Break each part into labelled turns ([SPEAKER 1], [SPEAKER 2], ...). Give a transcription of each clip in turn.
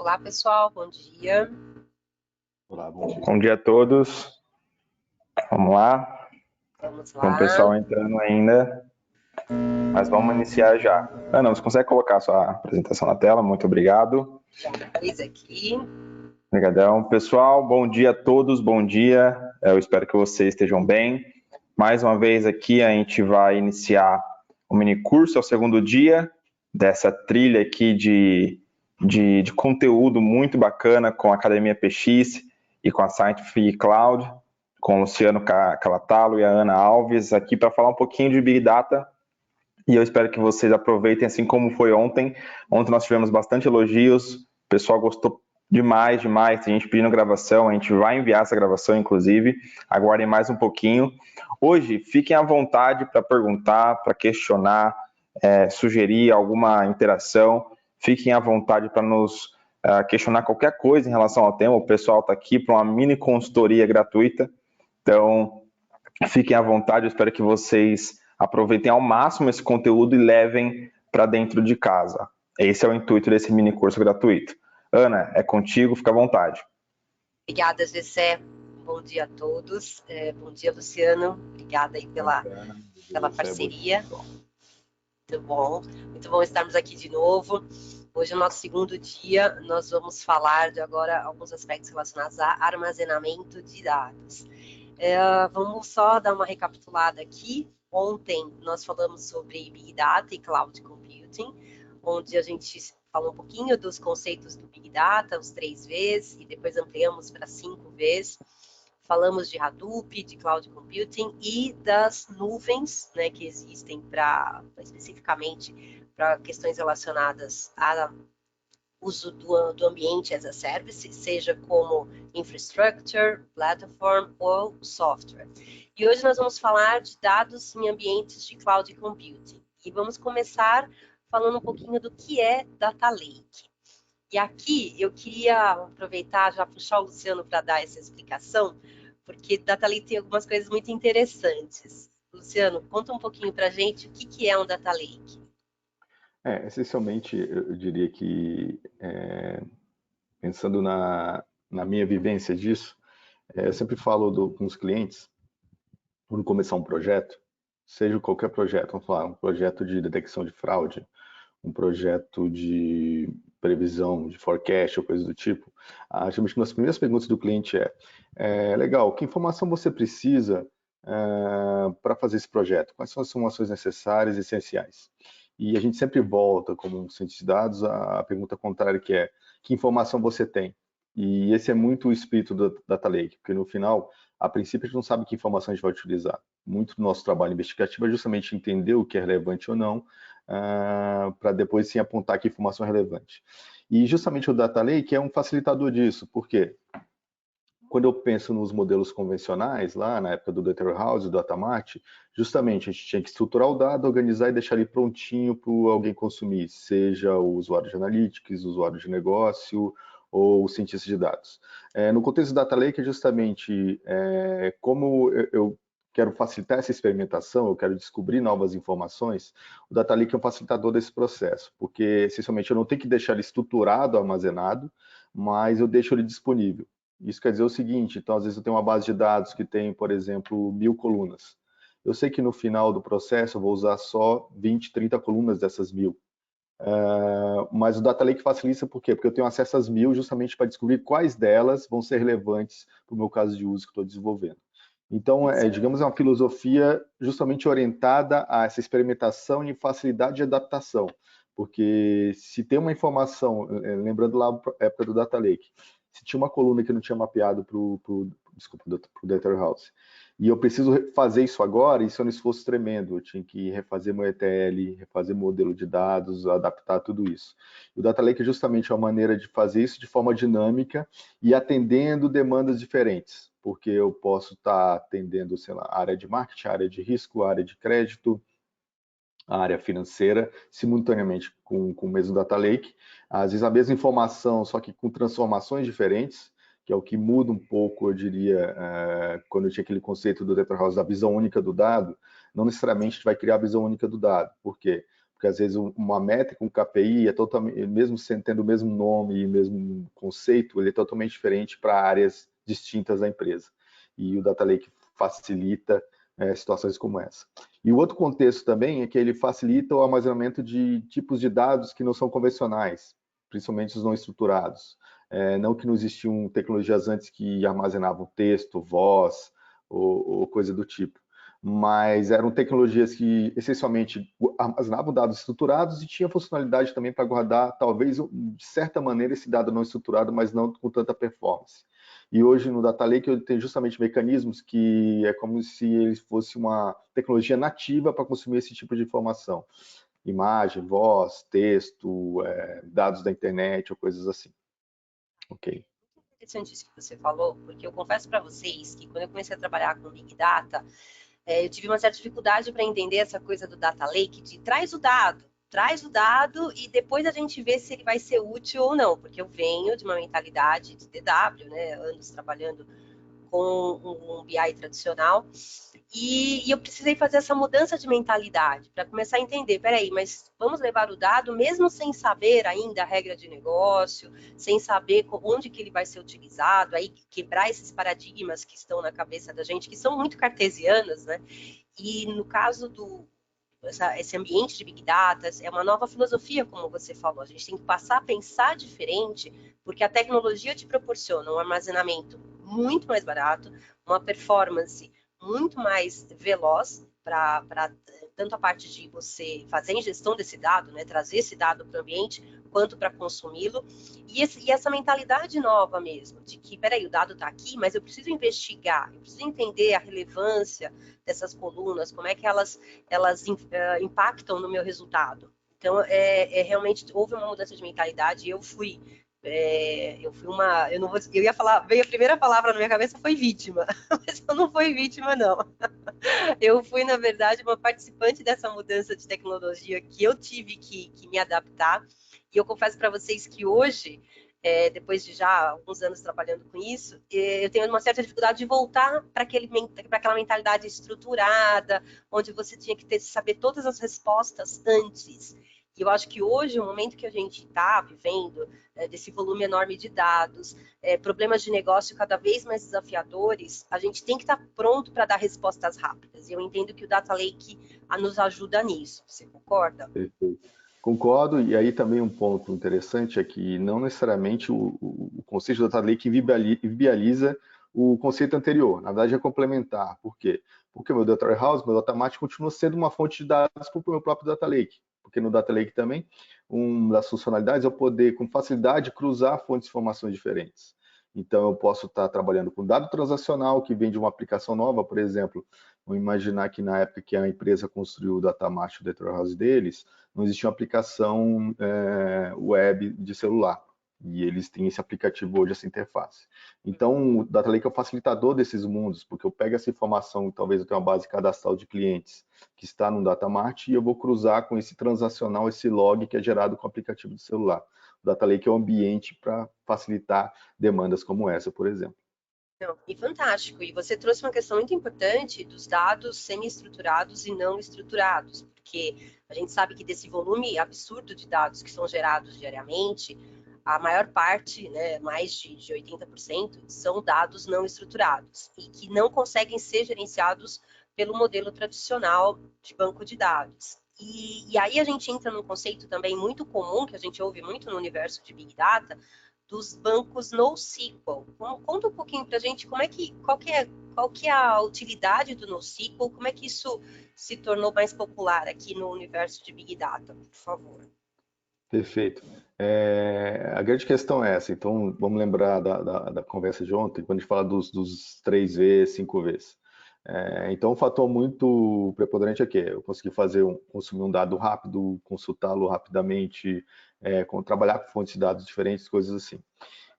[SPEAKER 1] Olá, pessoal, bom dia.
[SPEAKER 2] Olá, bom dia a todos. Vamos lá.
[SPEAKER 1] Vamos
[SPEAKER 2] Tem um
[SPEAKER 1] lá.
[SPEAKER 2] pessoal entrando ainda, mas vamos iniciar já. Ana, você consegue colocar a sua apresentação na tela? Muito obrigado.
[SPEAKER 1] Já pus aqui.
[SPEAKER 2] Obrigadão. Pessoal, bom dia a todos, bom dia. Eu espero que vocês estejam bem. Mais uma vez aqui a gente vai iniciar o mini curso, é o segundo dia dessa trilha aqui de conteúdo muito bacana com a Academia PX e com a Scientific Cloud, com o Luciano Calatalo e a Ana Alves, aqui para falar um pouquinho de Big Data. E eu espero que vocês aproveitem, assim como foi ontem. Ontem nós tivemos bastante elogios, o pessoal gostou demais, tem gente pedindo gravação, a gente vai enviar essa gravação, inclusive. Aguardem mais um pouquinho. Hoje, fiquem à vontade para perguntar, para questionar, sugerir alguma interação. Fiquem à vontade para nos questionar qualquer coisa em relação ao tema. O pessoal está aqui para uma mini consultoria gratuita. Então, fiquem à vontade. Eu espero que vocês aproveitem ao máximo esse conteúdo e levem para dentro de casa. Esse é o intuito desse mini curso gratuito. Ana, é contigo, fica à vontade.
[SPEAKER 1] Obrigada, Gessé. Bom dia a todos. Bom dia, Luciano. Obrigada aí pela parceria. Muito bom estarmos aqui de novo. Hoje é o nosso segundo dia. Nós vamos falar de agora alguns aspectos relacionados a armazenamento de dados. Vamos só dar uma recapitulada aqui. Ontem nós falamos sobre Big Data e Cloud Computing, onde a gente falou um pouquinho dos conceitos do Big Data, os 3 Vs, e depois ampliamos para 5 Vs. Falamos de Hadoop, de Cloud Computing e das nuvens, né, que existem especificamente para questões relacionadas ao uso do ambiente as a service, seja como infrastructure, platform ou software. E hoje nós vamos falar de dados em ambientes de cloud computing. E vamos começar falando um pouquinho do que é Data Lake. E aqui eu queria aproveitar, já puxar o Luciano para dar essa explicação, porque Data Lake tem algumas coisas muito interessantes. Luciano, conta um pouquinho para a gente o que é um Data Lake.
[SPEAKER 2] Essencialmente, eu diria que, pensando na minha vivência disso, eu sempre falo com os clientes, quando começar um projeto, seja qualquer projeto, vamos falar, um projeto de detecção de fraude, um projeto de previsão, de forecast ou coisa do tipo, geralmente uma das primeiras perguntas do cliente legal, que informação você precisa para fazer esse projeto? Quais são as informações necessárias e essenciais? E a gente sempre volta, como um cientista de dados, a pergunta contrária, que é: que informação você tem? E esse é muito o espírito do Data Lake, porque no final, a princípio, a gente não sabe que informação a gente vai utilizar. Muito do nosso trabalho investigativo é justamente entender o que é relevante ou não, para depois sim apontar que informação é relevante. E justamente o Data Lake é um facilitador disso, porque quando eu penso nos modelos convencionais, lá na época do Data Warehouse, do Data Mart, justamente a gente tinha que estruturar o dado, organizar e deixar ele prontinho para alguém consumir, seja o usuário de analytics, o usuário de negócio ou o cientista de dados. No contexto do Data Lake, justamente, como eu quero facilitar essa experimentação, eu quero descobrir novas informações, o Data Lake é um facilitador desse processo, porque, essencialmente, eu não tenho que deixar ele estruturado, armazenado, mas eu deixo ele disponível. Isso quer dizer o seguinte: então, às vezes eu tenho uma base de dados que tem, por exemplo, 1000 colunas. Eu sei que no final do processo eu vou usar só 20, 30 colunas dessas 1000. Mas o Data Lake facilita por quê? Porque eu tenho acesso às 1000 justamente para descobrir quais delas vão ser relevantes para o meu caso de uso que estou desenvolvendo. Então, digamos, é uma filosofia justamente orientada a essa experimentação e facilidade de adaptação. Porque se tem uma informação, lembrando lá a época do Data Lake, se tinha uma coluna que eu não tinha mapeado para o Data Warehouse, e eu preciso fazer isso agora, isso é um esforço tremendo. Eu tinha que refazer meu ETL, refazer modelo de dados, adaptar tudo isso. O Data Lake é justamente uma maneira de fazer isso de forma dinâmica e atendendo demandas diferentes, porque eu posso estar atendendo, sei lá, a área de marketing, a área de risco, a área de crédito, a área financeira, simultaneamente com o mesmo Data Lake. Às vezes a mesma informação, só que com transformações diferentes, que é o que muda um pouco, eu diria, quando eu tinha aquele conceito do Data House da visão única do dado. Não necessariamente a gente vai criar a visão única do dado. Por quê? porque às vezes uma métrica, um KPI, é totalmente, mesmo tendo o mesmo nome e mesmo conceito, ele é totalmente diferente para áreas distintas da empresa. E o Data Lake facilita situações como essa. E o outro contexto também é que ele facilita o armazenamento de tipos de dados que não são convencionais, principalmente os não estruturados. Não que não existiam tecnologias antes que armazenavam texto, voz ou coisa do tipo, mas eram tecnologias que essencialmente armazenavam dados estruturados e tinha funcionalidade também para guardar, talvez, de certa maneira, esse dado não estruturado, mas não com tanta performance. E hoje no Data Lake eu tenho justamente mecanismos que é como se ele fosse uma tecnologia nativa para consumir esse tipo de informação. Imagem, voz, texto, dados da internet ou coisas assim. Ok.
[SPEAKER 1] Interessante isso que você falou, porque eu confesso para vocês que quando eu comecei a trabalhar com Big Data, eu tive uma certa dificuldade para entender essa coisa do Data Lake, de traz o dado e depois a gente vê se ele vai ser útil ou não, porque eu venho de uma mentalidade de DW, né, anos trabalhando com um BI tradicional, e eu precisei fazer essa mudança de mentalidade para começar a entender, peraí, mas vamos levar o dado mesmo sem saber ainda a regra de negócio, sem saber onde que ele vai ser utilizado, aí quebrar esses paradigmas que estão na cabeça da gente, que são muito cartesianos, né? E no caso esse ambiente de Big Data é uma nova filosofia, como você falou. A gente tem que passar a pensar diferente, porque a tecnologia te proporciona um armazenamento muito mais barato, uma performance muito mais veloz para tanto a parte de você fazer a ingestão desse dado, né, trazer esse dado para o ambiente, quanto para consumi-lo, e essa mentalidade nova mesmo, de que, peraí, o dado está aqui, mas eu preciso investigar, eu preciso entender a relevância dessas colunas, como é que elas impactam no meu resultado. Então, realmente houve uma mudança de mentalidade. Eu fui uma, eu não vou, eu ia falar, veio a primeira palavra na minha cabeça foi vítima, mas eu não fui vítima não. Eu fui na verdade uma participante dessa mudança de tecnologia que eu tive que me adaptar. E eu confesso para vocês que hoje, depois de já alguns anos trabalhando com isso, eu tenho uma certa dificuldade de voltar para aquela mentalidade estruturada, onde você tinha que saber todas as respostas antes. E eu acho que hoje, o momento que a gente está vivendo, desse volume enorme de dados, problemas de negócio cada vez mais desafiadores, a gente tem que estar pronto para dar respostas rápidas. E eu entendo que o Data Lake nos ajuda nisso. Você concorda?
[SPEAKER 2] Perfeito. Concordo, e aí também um ponto interessante é que não necessariamente o conceito do Data Lake viabiliza o conceito anterior, na verdade é complementar. Por quê? Porque o meu Data Warehouse, meu Data Mart continua sendo uma fonte de dados para o meu próprio Data Lake, porque no Data Lake também, uma das funcionalidades é eu poder, com facilidade, cruzar fontes de informações diferentes. Então, eu posso estar trabalhando com dado transacional que vem de uma aplicação nova, por exemplo. Vamos imaginar que na época que a empresa construiu o Datamart, o Data Warehouse deles, não existia uma aplicação web de celular. E eles têm esse aplicativo hoje, essa interface. Então, o Data Lake é o facilitador desses mundos, porque eu pego essa informação, talvez eu tenha uma base cadastral de clientes que está no Datamart, e eu vou cruzar com esse transacional, esse log que é gerado com o aplicativo de celular. O Data Lake é o ambiente para facilitar demandas como essa, por exemplo.
[SPEAKER 1] Não, e fantástico. E você trouxe uma questão muito importante dos dados semi-estruturados e não estruturados, porque a gente sabe que desse volume absurdo de dados que são gerados diariamente, a maior parte, né, mais de 80%, são dados não estruturados e que não conseguem ser gerenciados pelo modelo tradicional de banco de dados. E aí a gente entra num conceito também muito comum, que a gente ouve muito no universo de Big Data, dos bancos NoSQL. Conta um pouquinho para a gente qual que é a utilidade do NoSQL, como é que isso se tornou mais popular aqui no universo de Big Data, por favor.
[SPEAKER 2] Perfeito. A grande questão é essa. Então, vamos lembrar da conversa de ontem, quando a gente fala dos 3Vs, 5Vs. Então, um fator muito preponderante é que eu consegui consumir um dado rápido, consultá-lo rapidamente, trabalhar com fontes de dados diferentes, coisas assim.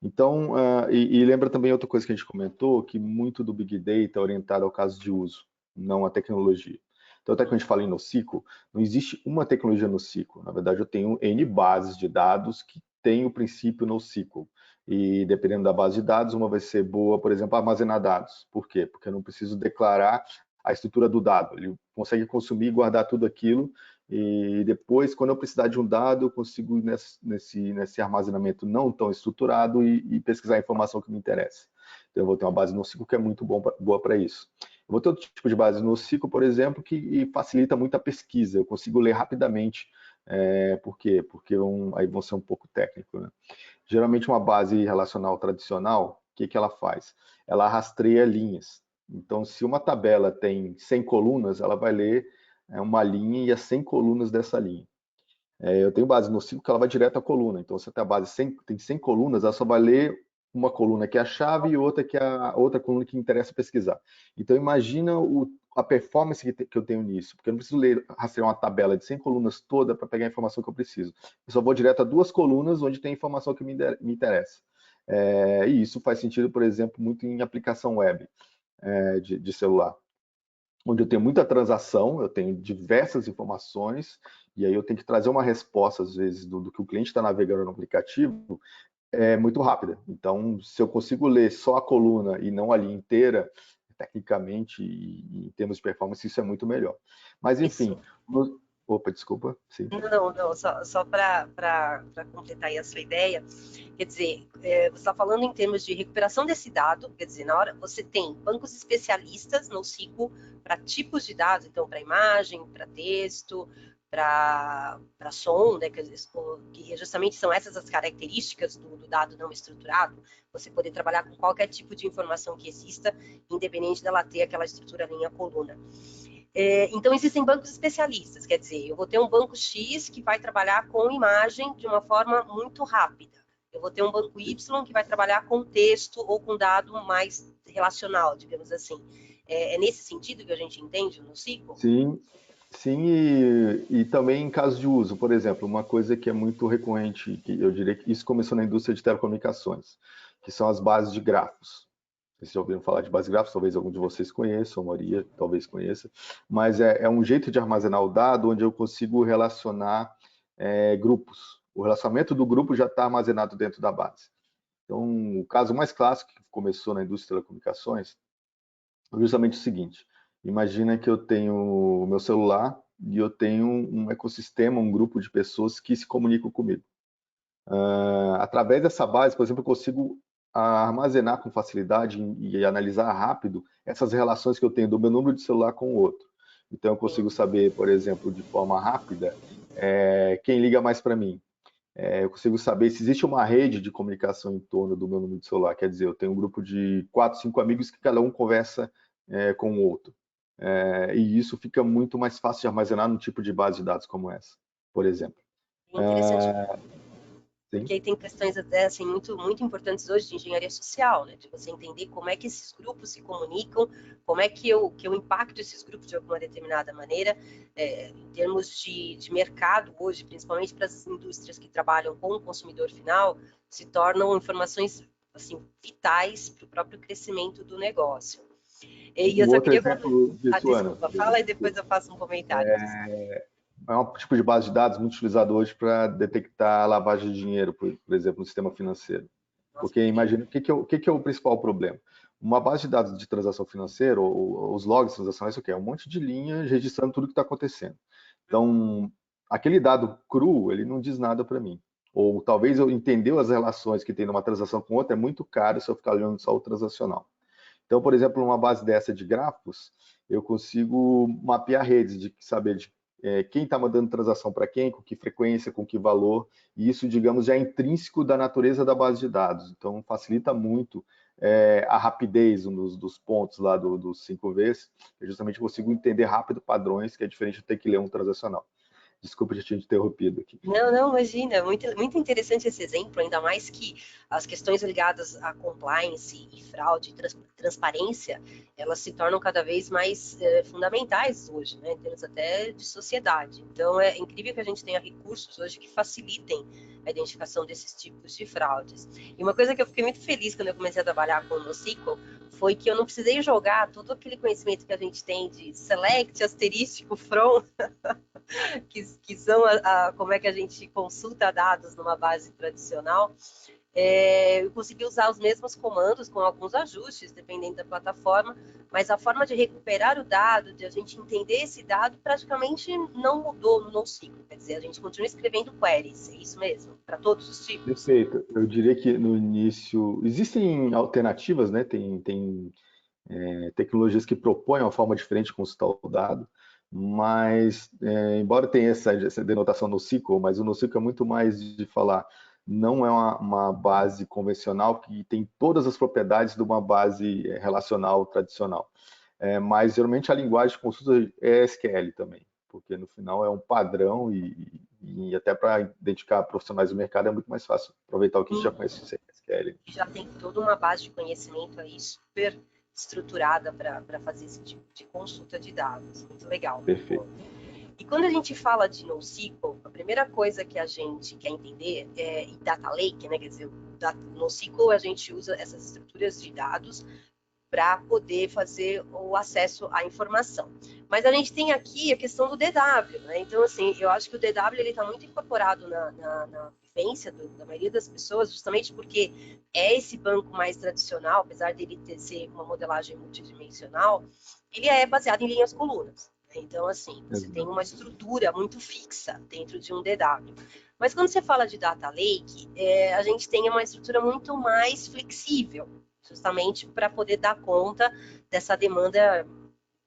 [SPEAKER 2] Então, lembra também outra coisa que a gente comentou, que muito do Big Data é orientado ao caso de uso, não à tecnologia. Então, até quando a gente fala em NoSQL, não existe uma tecnologia NoSQL. Na verdade, eu tenho N bases de dados que têm o princípio NoSQL. E dependendo da base de dados, uma vai ser boa, por exemplo, armazenar dados. Por quê? Porque eu não preciso declarar a estrutura do dado. Ele consegue consumir e guardar tudo aquilo e depois, quando eu precisar de um dado, eu consigo ir nesse armazenamento não tão estruturado e pesquisar a informação que me interessa. Então, eu vou ter uma base NoSQL que é muito boa para isso. Eu vou ter outro tipo de base NoSQL, por exemplo, que facilita muito a pesquisa. Eu consigo ler rapidamente. Por quê? Porque aí vão ser um pouco técnico, né? Geralmente, uma base relacional tradicional, o que ela faz? Ela rastreia linhas. Então, se uma tabela tem 100 colunas, ela vai ler uma linha e as 100 colunas dessa linha. Eu tenho base no ciclo que ela vai direto à coluna. Então, se a base tem 100 colunas, ela só vai ler uma coluna que é a chave e outra que é a outra coluna que interessa pesquisar. Então, imagina a performance que eu tenho nisso, porque eu não preciso rastrear uma tabela de 100 colunas toda para pegar a informação que eu preciso. Eu só vou direto a 2 colunas onde tem a informação que me interessa. E isso faz sentido, por exemplo, muito em aplicação web de celular, onde eu tenho muita transação, eu tenho diversas informações, e aí eu tenho que trazer uma resposta, às vezes, do que o cliente está navegando no aplicativo, muito rápida. Então, se eu consigo ler só a coluna e não a linha inteira, tecnicamente, e em termos de performance, isso é muito melhor. Mas, enfim... Opa, desculpa. Sim.
[SPEAKER 1] Não, só para completar aí a sua ideia, quer dizer, você está falando em termos de recuperação desse dado, quer dizer, na hora você tem bancos especialistas no SQL para tipos de dados, então para imagem, para texto, para som, né, que justamente são essas as características do dado não estruturado, você poder trabalhar com qualquer tipo de informação que exista, independente dela ter aquela estrutura linha coluna. Então, existem bancos especialistas, quer dizer, eu vou ter um banco X que vai trabalhar com imagem de uma forma muito rápida. Eu vou ter um banco Y que vai trabalhar com texto ou com dado mais relacional, digamos assim. É nesse sentido que a gente entende no SQL?
[SPEAKER 2] Sim, e também em caso de uso. Por exemplo, uma coisa que é muito recorrente, que eu diria que isso começou na indústria de telecomunicações, que são as bases de grafos. Vocês já ouviram falar de base de grafos, talvez algum de vocês conheça, ou a maioria talvez conheça, mas é um jeito de armazenar o dado onde eu consigo relacionar grupos. O relacionamento do grupo já está armazenado dentro da base. Então, o caso mais clássico que começou na indústria de telecomunicações é justamente o seguinte: imagina que eu tenho o meu celular e eu tenho um ecossistema, um grupo de pessoas que se comunicam comigo. Através dessa base, por exemplo, eu consigo armazenar com facilidade e analisar rápido essas relações que eu tenho do meu número de celular com o outro. Então, eu consigo saber, por exemplo, de forma rápida, quem liga mais para mim. Eu consigo saber se existe uma rede de comunicação em torno do meu número de celular. Quer dizer, eu tenho um grupo de 4, 5 amigos que cada um conversa com o outro. E isso fica muito mais fácil de armazenar num tipo de base de dados como essa, por exemplo.
[SPEAKER 1] Interessante.
[SPEAKER 2] Sim.
[SPEAKER 1] Porque aí tem questões até assim, muito importantes hoje de engenharia social, né? De você entender como é que esses grupos se comunicam, como é que eu impacto esses grupos de alguma determinada maneira, em termos de mercado hoje, principalmente para as indústrias que trabalham com o consumidor final, se tornam informações assim, vitais para o próprio crescimento do negócio. E eu
[SPEAKER 2] Um
[SPEAKER 1] só
[SPEAKER 2] outro
[SPEAKER 1] queria...
[SPEAKER 2] exemplo disso, Ana.
[SPEAKER 1] Desculpa, fala e depois eu faço um comentário.
[SPEAKER 2] É um tipo de base de dados muito utilizado hoje para detectar lavagem de dinheiro, por exemplo, no sistema financeiro. Porque imagina, o que é o principal problema? Uma base de dados de transação financeira, ou os logs transacionais, o que é? Um monte de linha registrando tudo que está acontecendo. Então, aquele dado cru, ele não diz nada para mim. Ou talvez eu entender as relações que tem numa transação com outra é muito caro se eu ficar olhando só o transacional. Então, por exemplo, numa base dessa de grafos, eu consigo mapear redes, de saber quem está mandando transação para quem, com que frequência, com que valor, e isso, digamos, já é intrínseco da natureza da base de dados. Então, facilita muito a rapidez, um dos pontos lá dos 5Vs, eu justamente consigo entender rápido padrões, que é diferente de ter que ler um transacional. Desculpa, já tinha interrompido aqui.
[SPEAKER 1] Não, imagina, muito interessante esse exemplo, ainda mais que as questões ligadas a compliance e fraude, transparência, elas se tornam cada vez mais fundamentais hoje, né, em termos até de sociedade. Então, é incrível que a gente tenha recursos hoje que facilitem a identificação desses tipos de fraudes. E uma coisa que eu fiquei muito feliz quando eu comecei a trabalhar com o NoSQL foi que eu não precisei jogar todo aquele conhecimento que a gente tem de select, asterístico, from, que são como é que a gente consulta dados numa base tradicional, eu consegui usar os mesmos comandos com alguns ajustes, dependendo da plataforma, mas a forma de recuperar o dado, de a gente entender esse dado, praticamente não mudou no NoSQL. Quer dizer, a gente continua escrevendo queries, é isso mesmo, para todos os tipos.
[SPEAKER 2] Perfeito. Eu diria que no início existem alternativas, né? Tem tecnologias que propõem uma forma diferente de consultar o dado, mas embora tenha essa denotação no NoSQL, mas o NoSQL é muito mais de falar, não é uma base convencional que tem todas as propriedades de uma base relacional tradicional. Mas geralmente a linguagem de consulta é SQL também, porque no final é um padrão e até para identificar profissionais do mercado é muito mais fácil aproveitar o que você já conhece de SQL.
[SPEAKER 1] Já tem toda uma base de conhecimento aí super estruturada para fazer esse tipo de consulta de dados. Muito legal.
[SPEAKER 2] Perfeito.
[SPEAKER 1] E quando a gente fala de NoSQL, a primeira coisa que a gente quer entender é Data Lake, né? Quer dizer, no NoSQL a gente usa essas estruturas de dados para poder fazer o acesso à informação. Mas a gente tem aqui a questão do DW, né? Então, assim, eu acho que o DW ele está muito incorporado na vivência da maioria das pessoas, justamente porque é esse banco mais tradicional, apesar dele ser uma modelagem multidimensional, ele é baseado em linhas colunas. Então, assim, você tem uma estrutura muito fixa dentro de um DW. Mas quando você fala de Data Lake, a gente tem uma estrutura muito mais flexível, justamente para poder dar conta dessa demanda,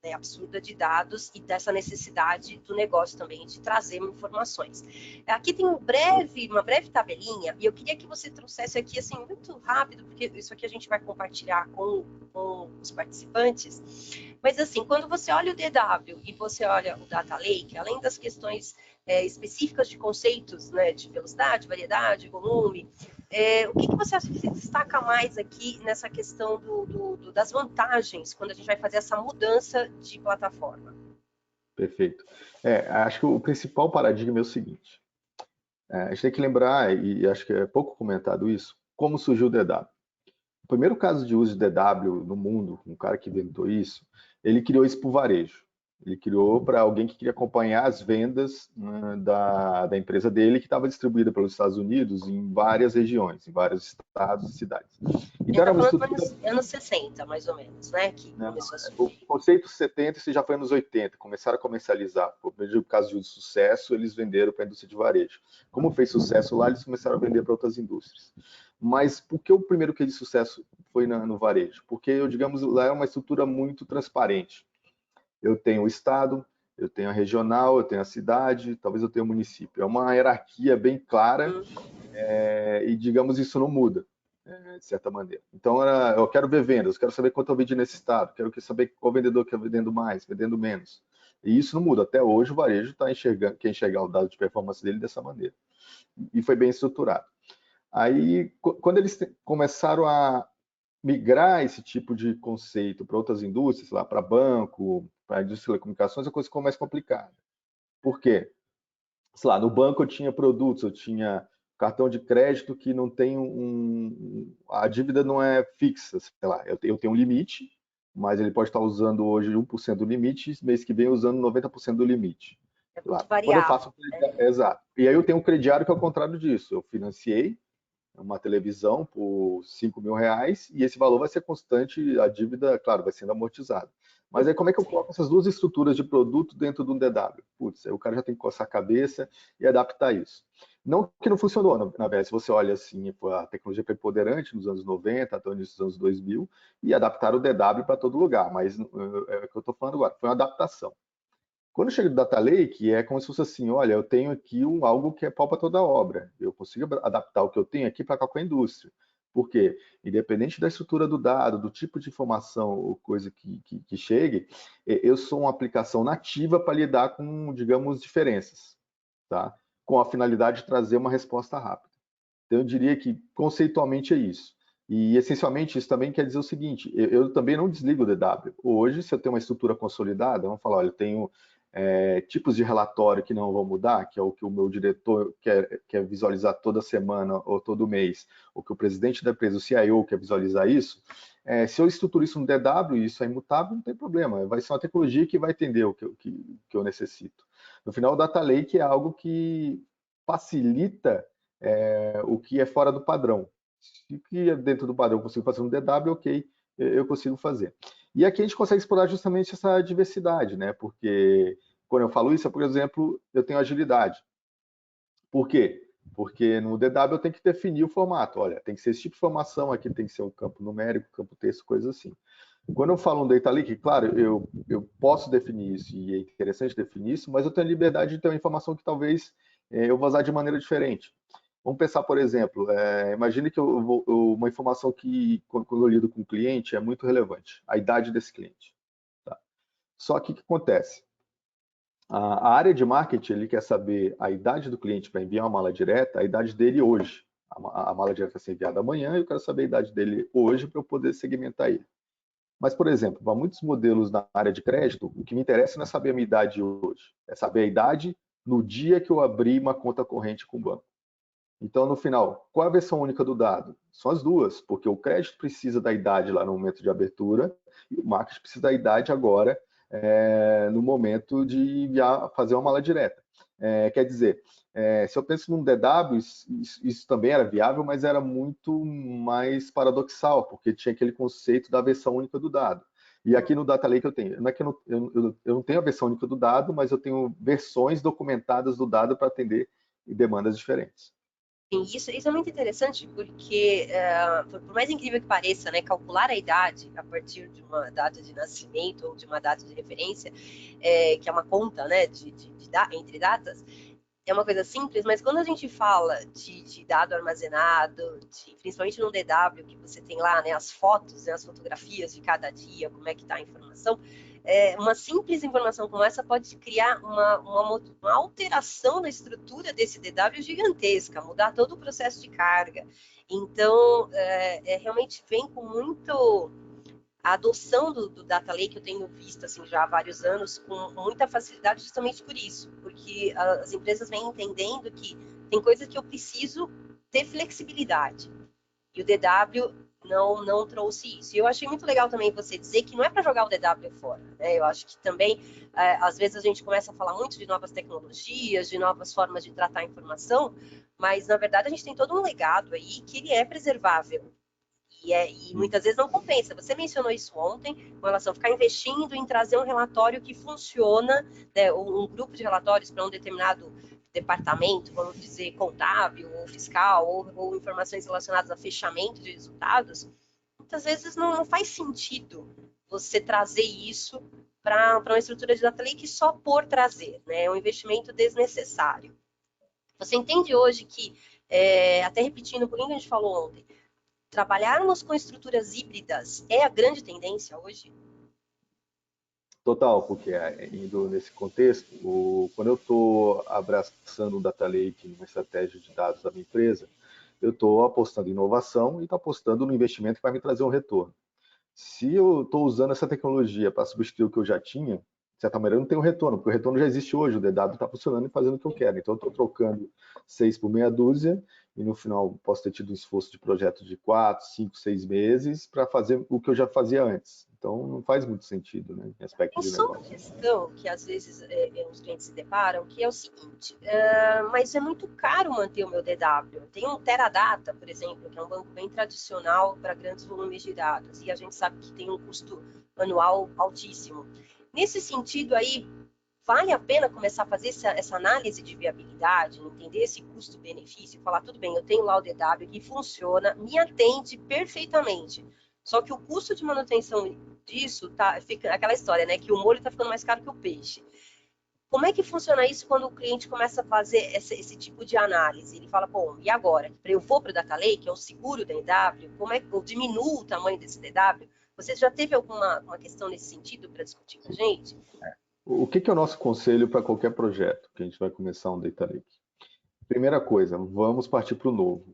[SPEAKER 1] né, absurda de dados e dessa necessidade do negócio também de trazer informações. Aqui tem uma breve tabelinha, e eu queria que você trouxesse aqui, assim, muito rápido, porque isso aqui a gente vai compartilhar com os participantes. Mas, assim, quando você olha o DW e você olha o Data Lake, além das questões específicas de conceitos, né, de velocidade, variedade, volume, o que você acha que se destaca mais aqui nessa questão das vantagens quando a gente vai fazer essa mudança de plataforma?
[SPEAKER 2] Perfeito. Acho que o principal paradigma é o seguinte: a gente tem que lembrar, e acho que é pouco comentado isso, como surgiu o DW. O primeiro caso de uso de DW no mundo, um cara que inventou isso, ele criou isso para o varejo. Ele criou para alguém que queria acompanhar as vendas, né, da empresa dele, que estava distribuída pelos Estados Unidos em várias regiões, em vários estados e cidades.
[SPEAKER 1] Então, está falando dos anos 60, mais ou menos, né? Que começou a surgir.
[SPEAKER 2] O conceito 70 isso já foi nos 80, começaram a comercializar. Por causa de sucesso, eles venderam para a indústria de varejo. Como fez sucesso lá, eles começaram a vender para outras indústrias. Mas por que o primeiro case de sucesso foi no varejo? Porque, digamos, lá é uma estrutura muito transparente. Eu tenho o estado, eu tenho a regional, eu tenho a cidade, talvez eu tenha o município. É uma hierarquia bem clara e, digamos, isso não muda, de certa maneira. Então, eu quero ver vendas, eu quero saber quanto eu vendi nesse estado, quero saber qual vendedor que está vendendo mais, vendendo menos. E isso não muda. Até hoje o varejo está enxergando, quer enxergar o dado de performance dele dessa maneira. E foi bem estruturado. Aí, quando eles começaram a migrar esse tipo de conceito para outras indústrias, lá para banco, para a indústria de telecomunicações, a coisa ficou mais complicada. Por quê? Sei lá, no banco eu tinha produtos, eu tinha cartão de crédito que não tem a dívida não é fixa, sei lá, eu tenho um limite, mas ele pode estar usando hoje 1% do limite, mês que vem usando 90% do limite.
[SPEAKER 1] É muito variável.
[SPEAKER 2] Quando eu faço exato. E aí eu tenho um crediário que é o contrário disso. Eu financiei uma televisão por R$ 5.000 e esse valor vai ser constante, a dívida, claro, vai sendo amortizada. Mas aí como é que eu coloco essas duas estruturas de produto dentro de um DW? Putz, aí o cara já tem que coçar a cabeça e adaptar isso. Não que não funcionou, na verdade, se você olha assim, a tecnologia preponderante nos anos 90, até o início dos anos 2000, e adaptaram o DW para todo lugar, mas é o que eu estou falando agora, foi uma adaptação. Quando chega do Data Lake, é como se fosse assim, olha, eu tenho aqui algo que é pau para toda a obra. Eu consigo adaptar o que eu tenho aqui para qualquer indústria. Por quê? Independente da estrutura do dado, do tipo de informação ou coisa que chegue, eu sou uma aplicação nativa para lidar com, digamos, diferenças, tá? Com a finalidade de trazer uma resposta rápida. Então, eu diria que conceitualmente é isso. E, essencialmente, isso também quer dizer o seguinte, eu também não desligo o DW. Hoje, se eu tenho uma estrutura consolidada, vamos falar, olha, eu tenho tipos de relatório que não vão mudar, que é o que o meu diretor quer visualizar toda semana ou todo mês, ou que o presidente da empresa, o CIO, quer visualizar isso, se eu estruturo isso no DW e isso é imutável, não tem problema. Vai ser uma tecnologia que vai entender o que eu necessito. No final, o Data Lake é algo que facilita o que é fora do padrão. Se que dentro do padrão eu consigo fazer um DW, ok, eu consigo fazer. E aqui a gente consegue explorar justamente essa diversidade, né? Porque quando eu falo isso, por exemplo, eu tenho agilidade. Por quê? Porque no DW eu tenho que definir o formato. Olha, tem que ser esse tipo de informação, aqui tem que ser um campo numérico, campo texto, coisas assim. Quando eu falo um data lake, claro, eu posso definir isso e é interessante definir isso, mas eu tenho a liberdade de ter uma informação que talvez eu vou usar de maneira diferente. Vamos pensar, por exemplo, imagine que uma informação que, quando eu lido com o cliente, é muito relevante, a idade desse cliente. Tá? Só que o que acontece? A área de marketing, ele quer saber a idade do cliente para enviar uma mala direta, a idade dele hoje. A mala direta vai ser enviada amanhã e eu quero saber a idade dele hoje para eu poder segmentar ele. Mas, por exemplo, para muitos modelos na área de crédito, o que me interessa não é saber a minha idade hoje, é saber a idade no dia que eu abri uma conta corrente com o banco. Então, no final, qual é a versão única do dado? São as duas, porque o crédito precisa da idade lá no momento de abertura e o marketing precisa da idade agora no momento de enviar, fazer uma mala direta. Quer dizer, se eu penso num DW, isso também era viável, mas era muito mais paradoxal, porque tinha aquele conceito da versão única do dado. E aqui no Data Lake eu tenho, não é que eu não tenho a versão única do dado, mas eu tenho versões documentadas do dado para atender demandas diferentes.
[SPEAKER 1] Isso é muito interessante porque, por mais incrível que pareça, né, calcular a idade a partir de uma data de nascimento ou de uma data de referência, que é uma conta, né, entre datas, é uma coisa simples, mas quando a gente fala de dado armazenado, principalmente no DW, que você tem lá, né, as fotos, né, as fotografias de cada dia, como é que está a informação, uma simples informação como essa pode criar uma alteração na estrutura desse DW gigantesca, mudar todo o processo de carga. Então, realmente vem com muito a adoção do Data Lake eu tenho visto assim já há vários anos com muita facilidade justamente por isso, porque as empresas vêm entendendo que tem coisas que eu preciso ter flexibilidade e o DW não trouxe isso. E eu achei muito legal também você dizer que não é para jogar o DW fora, né? Eu acho que também às vezes a gente começa a falar muito de novas tecnologias, de novas formas de tratar a informação, mas na verdade a gente tem todo um legado aí que ele é preservável. E muitas vezes não compensa. Você mencionou isso ontem, com relação a ficar investindo em trazer um relatório que funciona, né, um grupo de relatórios para um determinado departamento, vamos dizer, contábil ou fiscal, ou informações relacionadas a fechamento de resultados. Muitas vezes não faz sentido você trazer isso para uma estrutura de data lake só por trazer, né? É um investimento desnecessário. Você entende hoje que, até repetindo um pouquinho que a gente falou ontem, trabalharmos com estruturas híbridas é a grande tendência hoje?
[SPEAKER 2] Total, porque indo nesse contexto, quando eu estou abraçando o Data Lake, uma estratégia de dados da minha empresa, eu estou apostando em inovação e estou apostando no investimento que vai me trazer um retorno. Se eu estou usando essa tecnologia para substituir o que eu já tinha, de certa maneira eu não tenho retorno, porque o retorno já existe hoje, o DW está funcionando e fazendo o que eu quero. Então eu estou trocando 6 por meia dúzia e no final posso ter tido um esforço de projeto de 4, 5, 6 meses para fazer o que eu já fazia antes. Então não faz muito sentido, né, em aspecto
[SPEAKER 1] Tem
[SPEAKER 2] de
[SPEAKER 1] só uma
[SPEAKER 2] negócio.
[SPEAKER 1] questão que às vezes os clientes se deparam, que é o seguinte, mas é muito caro manter o meu DW. Tem um Teradata, por exemplo, que é um banco bem tradicional para grandes volumes de dados, e a gente sabe que tem um custo anual altíssimo. Nesse sentido aí, vale a pena começar a fazer essa análise de viabilidade, entender esse custo-benefício, falar, tudo bem, eu tenho lá o DW que funciona, me atende perfeitamente. Só que o custo de manutenção disso fica aquela história, né? Que o molho está ficando mais caro que o peixe. Como é que funciona isso quando o cliente começa a fazer esse tipo de análise? Ele fala, bom, e agora? Eu vou para o Data Lake, é o seguro da DW, como é que eu diminuo o tamanho desse DW? Você já teve alguma questão nesse sentido para discutir com a gente?
[SPEAKER 2] O que é o nosso conselho para qualquer projeto que a gente vai começar um Data Lake? Primeira coisa, vamos partir para o novo.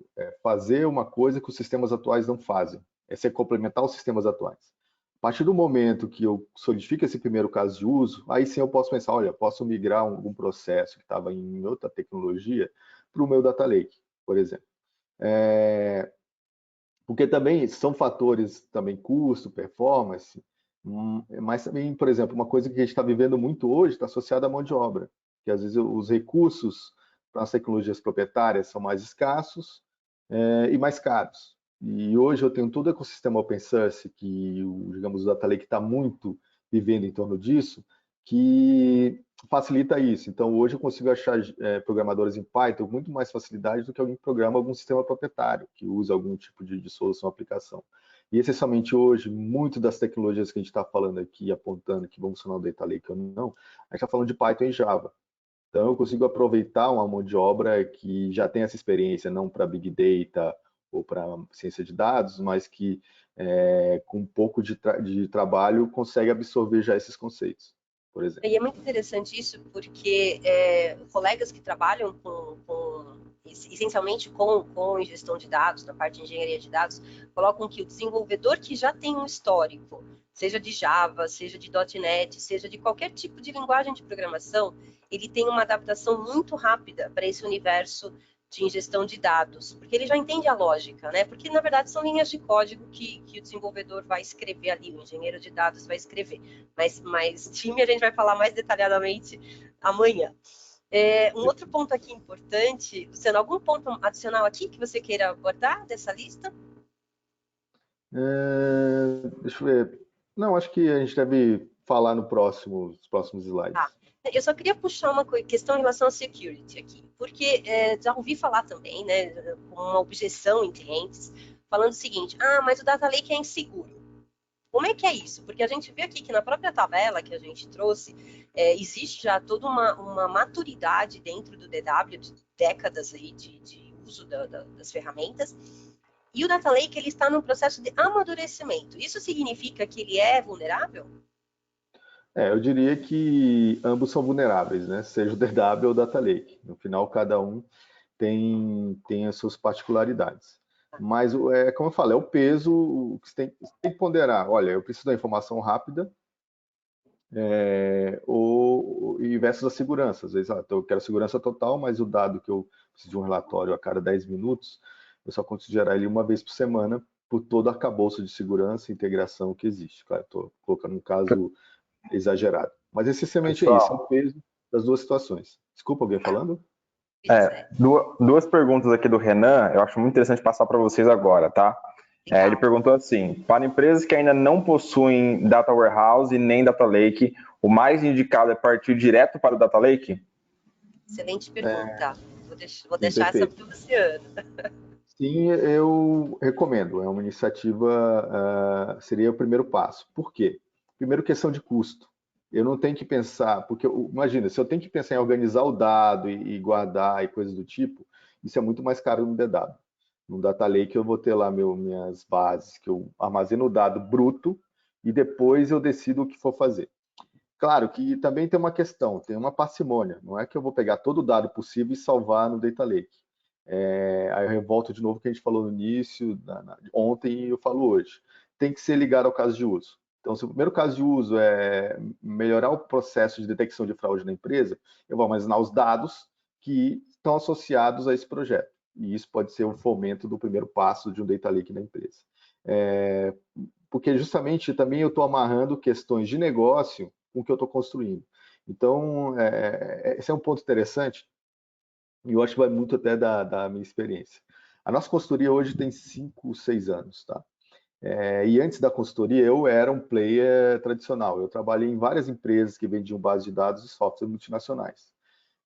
[SPEAKER 2] Fazer uma coisa que os sistemas atuais não fazem. É ser complementar os sistemas atuais. A partir do momento que eu solidifico esse primeiro caso de uso, aí sim eu posso pensar, olha, posso migrar algum processo que estava em outra tecnologia para o meu Data Lake, por exemplo. Porque também são fatores, também custo, performance, mas também, por exemplo, uma coisa que a gente está vivendo muito hoje está associada à mão de obra, que às vezes os recursos para as tecnologias proprietárias são mais escassos e mais caros. E hoje eu tenho todo o ecossistema open source, que, digamos, o Data Lake está muito vivendo em torno disso, que facilita isso. Então, hoje eu consigo achar programadores em Python com muito mais facilidade do que alguém que programa algum sistema proprietário, que usa algum tipo de solução ou aplicação. E, essencialmente, hoje, muito das tecnologias que a gente está falando aqui, apontando que vão funcionar no Data Lake ou não, a gente está falando de Python e Java. Então, eu consigo aproveitar uma mão de obra que já tem essa experiência, não para Big Data ou para ciência de dados, mas que, com um pouco de trabalho, consegue absorver já esses conceitos, por exemplo.
[SPEAKER 1] E é muito interessante isso, porque colegas que trabalham essencialmente com gestão de dados, na parte de engenharia de dados, colocam que o desenvolvedor que já tem um histórico, seja de Java, seja de .NET, seja de qualquer tipo de linguagem de programação, ele tem uma adaptação muito rápida para esse universo de ingestão de dados, porque ele já entende a lógica, né? Porque, na verdade, são linhas de código que o desenvolvedor vai escrever ali, o engenheiro de dados vai escrever. Mas time a gente vai falar mais detalhadamente amanhã. Um outro ponto aqui importante, Luciano, algum ponto adicional aqui que você queira abordar dessa lista?
[SPEAKER 2] Deixa eu ver. Não, acho que a gente deve falar nos próximos
[SPEAKER 1] Tá.
[SPEAKER 2] slides.
[SPEAKER 1] Eu só queria puxar uma questão em relação à security aqui, porque já ouvi falar também, né, com uma objeção em clientes, falando o seguinte: mas o Data Lake é inseguro. Como é que é isso? Porque a gente vê aqui que na própria tabela que a gente trouxe, existe já toda uma maturidade dentro do DW, de décadas aí de uso das ferramentas, e o Data Lake ele está num processo de amadurecimento. Isso significa que ele é vulnerável?
[SPEAKER 2] Eu diria que ambos são vulneráveis, né? Seja o DW ou o Data Lake. No final, cada um tem as suas particularidades. Mas, como eu falei, é o peso que você tem que ponderar. Olha, eu preciso da informação rápida, e versus a segurança. Às vezes, eu quero segurança total, mas o dado que eu preciso de um relatório a cada 10 minutos, eu só consigo gerar ele uma vez por semana por todo o arcabouço de segurança e integração que existe. Claro, estou colocando um caso exagerado. Mas essencialmente é isso, é o
[SPEAKER 3] Pessoal,
[SPEAKER 2] peso das duas situações. Desculpa, alguém falando?
[SPEAKER 3] duas perguntas aqui do Renan, eu acho muito interessante passar para vocês agora, tá? Ele perguntou assim: para empresas que ainda não possuem Data Warehouse e nem Data Lake, o mais indicado é partir direto para o Data Lake?
[SPEAKER 1] Excelente pergunta. Vou
[SPEAKER 2] Sim,
[SPEAKER 1] deixar essa
[SPEAKER 2] perfeito.
[SPEAKER 1] para o Luciano.
[SPEAKER 2] Sim, eu recomendo. É uma iniciativa, seria o primeiro passo. Por quê? Primeiro, questão de custo. Eu não tenho que pensar, porque imagina, se eu tenho que pensar em organizar o dado e guardar e coisas do tipo, isso é muito mais caro no DW. No Data Lake eu vou ter lá minhas bases, que eu armazeno o dado bruto e depois eu decido o que for fazer. Claro que também tem uma questão, tem uma parcimônia. Não é que eu vou pegar todo o dado possível e salvar no Data Lake. Aí eu volto de novo o que a gente falou no início, ontem e eu falo hoje. Tem que ser ligado ao caso de uso. Então, se o primeiro caso de uso é melhorar o processo de detecção de fraude na empresa, eu vou armazenar os dados que estão associados a esse projeto. E isso pode ser o fomento do primeiro passo de um Data Lake na empresa. Porque justamente também eu estou amarrando questões de negócio com o que eu estou construindo. Então, esse é um ponto interessante, e eu acho que vai muito até da minha experiência. A nossa consultoria hoje tem 5, 6 anos, tá? E antes da consultoria, eu era um player tradicional. Eu trabalhei em várias empresas que vendiam base de dados e software multinacionais.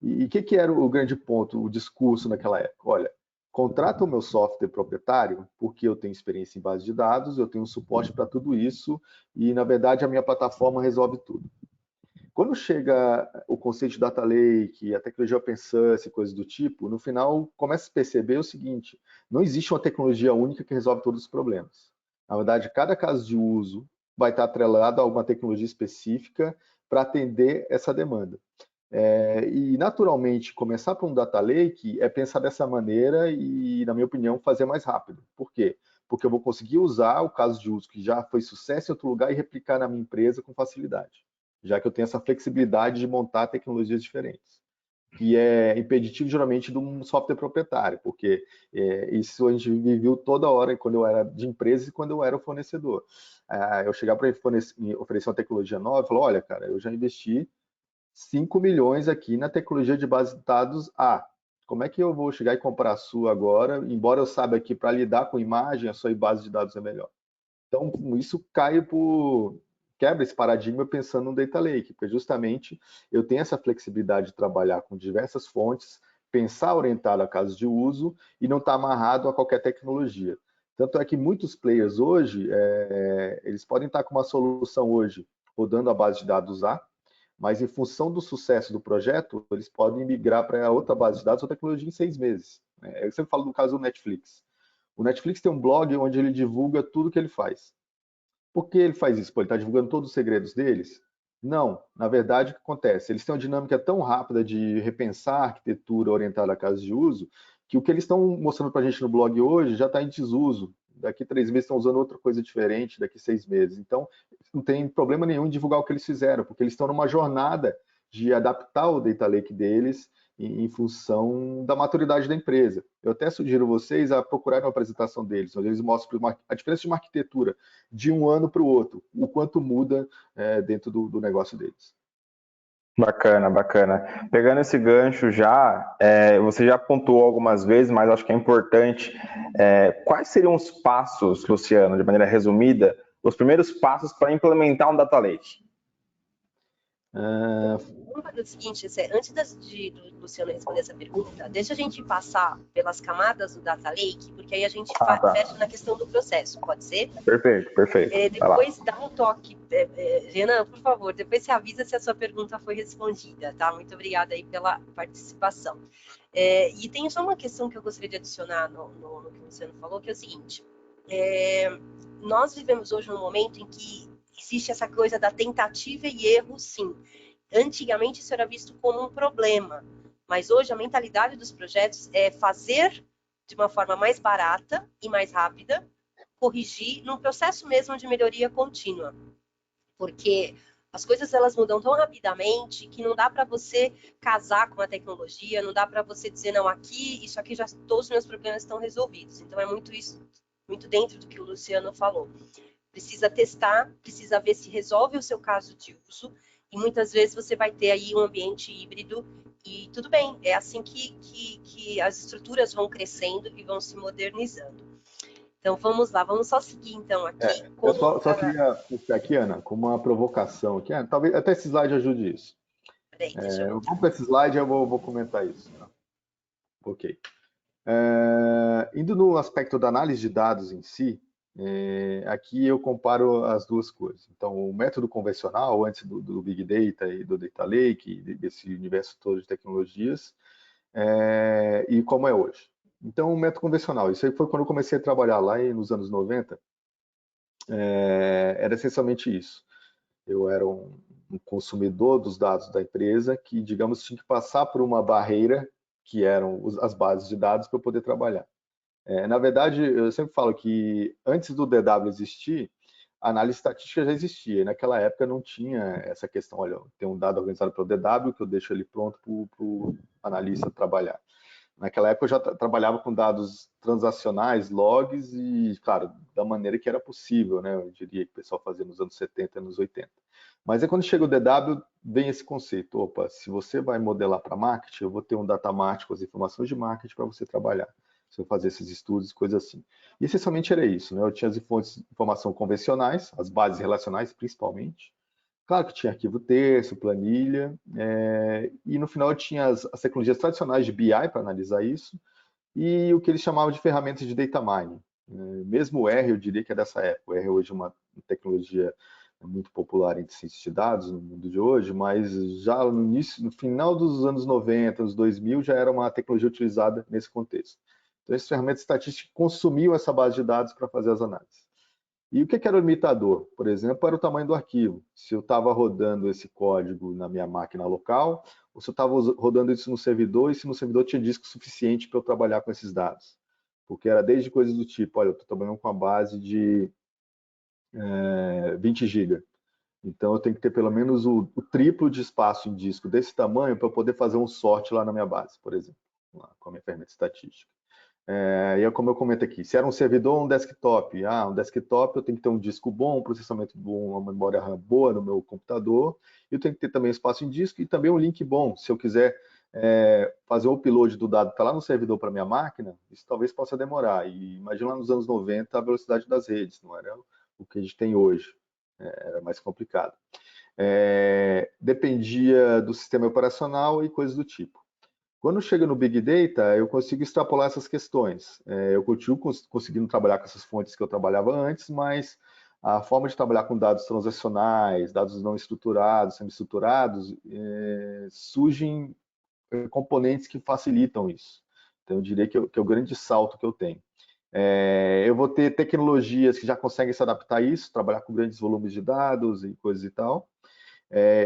[SPEAKER 2] E o que era o grande ponto, o discurso naquela época? Olha, contrata o meu software proprietário, porque eu tenho experiência em base de dados, eu tenho suporte para tudo isso, e, na verdade, a minha plataforma resolve tudo. Quando chega o conceito de Data Lake, a tecnologia Open Source, coisas do tipo, no final começa a perceber o seguinte: não existe uma tecnologia única que resolve todos os problemas. Na verdade, cada caso de uso vai estar atrelado a alguma tecnologia específica para atender essa demanda. E, naturalmente, começar por um Data Lake é pensar dessa maneira e, na minha opinião, fazer mais rápido. Por quê? Porque eu vou conseguir usar o caso de uso que já foi sucesso em outro lugar e replicar na minha empresa com facilidade, já que eu tenho essa flexibilidade de montar tecnologias diferentes, que é impeditivo geralmente de um software proprietário, porque isso a gente viveu toda hora quando eu era de empresa e quando eu era o fornecedor. Eu chegar para oferecer uma tecnologia nova e falar: olha, cara, eu já investi 5 milhões aqui na tecnologia de base de dados A. Como é que eu vou chegar e comprar a sua agora, embora eu saiba que para lidar com imagem, a sua base de dados é melhor? Então, isso quebra esse paradigma pensando no Data Lake, porque justamente eu tenho essa flexibilidade de trabalhar com diversas fontes, pensar orientado a casos de uso e não estar amarrado a qualquer tecnologia. Tanto é que muitos players hoje, eles podem estar com uma solução hoje rodando a base de dados A, mas em função do sucesso do projeto, eles podem migrar para outra base de dados ou tecnologia em 6 meses. Eu sempre falo do caso do Netflix. O Netflix tem um blog onde ele divulga tudo que ele faz. Por que ele faz isso? Pô, ele está divulgando todos os segredos deles? Não, na verdade, o que acontece? Eles têm uma dinâmica tão rápida de repensar a arquitetura orientada a casos de uso, que o que eles estão mostrando para a gente no blog hoje já está em desuso. Daqui 3 meses estão usando outra coisa diferente, daqui 6 meses. Então, não tem problema nenhum em divulgar o que eles fizeram, porque eles estão numa jornada de adaptar o data lake deles em função da maturidade da empresa. Eu até sugiro vocês a procurarem uma apresentação deles, onde eles mostram a diferença de uma arquitetura de um ano para o outro, o quanto muda dentro do negócio deles.
[SPEAKER 3] Bacana, bacana. Pegando esse gancho já, você já pontuou algumas vezes, mas acho que é importante. Quais seriam os passos, Luciano, de maneira resumida, os primeiros passos para implementar um Data Lake?
[SPEAKER 1] Vamos fazer o seguinte, antes do Luciano responder essa pergunta, deixa a gente passar pelas camadas do Data Lake, porque aí a gente fecha na questão do processo, pode ser?
[SPEAKER 3] Perfeito, perfeito.
[SPEAKER 1] Depois dá um toque. Renan, por favor, depois você avisa se a sua pergunta foi respondida, tá? Muito obrigada aí pela participação. E tem só uma questão que eu gostaria de adicionar no que o Luciano falou, que é o seguinte. Nós vivemos hoje num momento em que existe essa coisa da tentativa e erro, sim. Antigamente isso era visto como um problema, mas hoje a mentalidade dos projetos é fazer de uma forma mais barata e mais rápida, corrigir num processo mesmo de melhoria contínua. Porque as coisas elas mudam tão rapidamente que não dá para você casar com a tecnologia, não dá para você dizer, não, aqui, isso aqui, já todos os meus problemas estão resolvidos. Então é muito isso, muito dentro do que o Luciano falou. Precisa testar, precisa ver se resolve o seu caso de uso, e muitas vezes você vai ter aí um ambiente híbrido, e tudo bem, é assim que as estruturas vão crescendo e vão se modernizando. Então vamos lá, vamos só seguir então aqui.
[SPEAKER 2] Eu só queria puxar aqui, Ana, com uma provocação aqui. Talvez até esse slide ajude isso. Vamos para esse slide, eu vou comentar isso. Tá? Ok. Indo no aspecto da análise de dados em si, aqui eu comparo as duas coisas. Então, o método convencional, antes do Big Data e do Data Lake, desse universo todo de tecnologias, e como é hoje. Então, o método convencional, isso aí foi quando eu comecei a trabalhar lá nos anos 90, era essencialmente isso. Eu era um consumidor dos dados da empresa que, digamos, tinha que passar por uma barreira que eram as bases de dados para eu poder trabalhar. Na verdade, eu sempre falo que antes do DW existir, a análise estatística já existia. E naquela época não tinha essa questão, olha, tem um dado organizado pelo DW que eu deixo ele pronto para o analista trabalhar. Naquela época eu já trabalhava com dados transacionais, logs e, claro, da maneira que era possível, né? Eu diria que o pessoal fazia nos anos 70 e anos 80. Mas aí quando chega o DW, vem esse conceito. Opa, se você vai modelar para marketing, eu vou ter um data mart com as informações de marketing para você trabalhar. Se eu fazer esses estudos, coisas assim. E essencialmente era isso, né? Eu tinha as fontes de informação convencionais, as bases relacionais principalmente. Claro que tinha arquivo texto, planilha, e no final eu tinha as tecnologias tradicionais de BI para analisar isso, e o que eles chamavam de ferramentas de data mining. Mesmo o R, eu diria que é dessa época. O R hoje é uma tecnologia muito popular entre ciências de dados no mundo de hoje, mas já no final dos anos 90, anos 2000, já era uma tecnologia utilizada nesse contexto. Então, essas ferramentas estatísticas consumiam essa base de dados para fazer as análises. E o que era o limitador? Por exemplo, era o tamanho do arquivo. Se eu estava rodando esse código na minha máquina local, ou se eu estava rodando isso no servidor, e se no servidor tinha disco suficiente para eu trabalhar com esses dados. Porque era desde coisas do tipo, olha, eu estou trabalhando com uma base de 20 GB. Então, eu tenho que ter pelo menos o triplo de espaço em disco desse tamanho para poder fazer um sort lá na minha base, por exemplo, com a minha ferramenta estatística. E é como eu comento aqui, se era um servidor ou um desktop, um desktop eu tenho que ter um disco bom, um processamento bom, uma memória RAM boa no meu computador, e eu tenho que ter também espaço em disco e também um link bom, se eu quiser fazer o upload do dado está lá no servidor para minha máquina, isso talvez possa demorar. E imagina lá nos anos 90 a velocidade das redes, não era o que a gente tem hoje, era mais complicado. Dependia do sistema operacional e coisas do tipo. Quando chega no Big Data, eu consigo extrapolar essas questões. Eu continuo conseguindo trabalhar com essas fontes que eu trabalhava antes, mas a forma de trabalhar com dados transacionais, dados não estruturados, semi-estruturados, surgem componentes que facilitam isso. Então, eu diria que é o grande salto que eu tenho. Eu vou ter tecnologias que já conseguem se adaptar a isso, trabalhar com grandes volumes de dados e coisas e tal.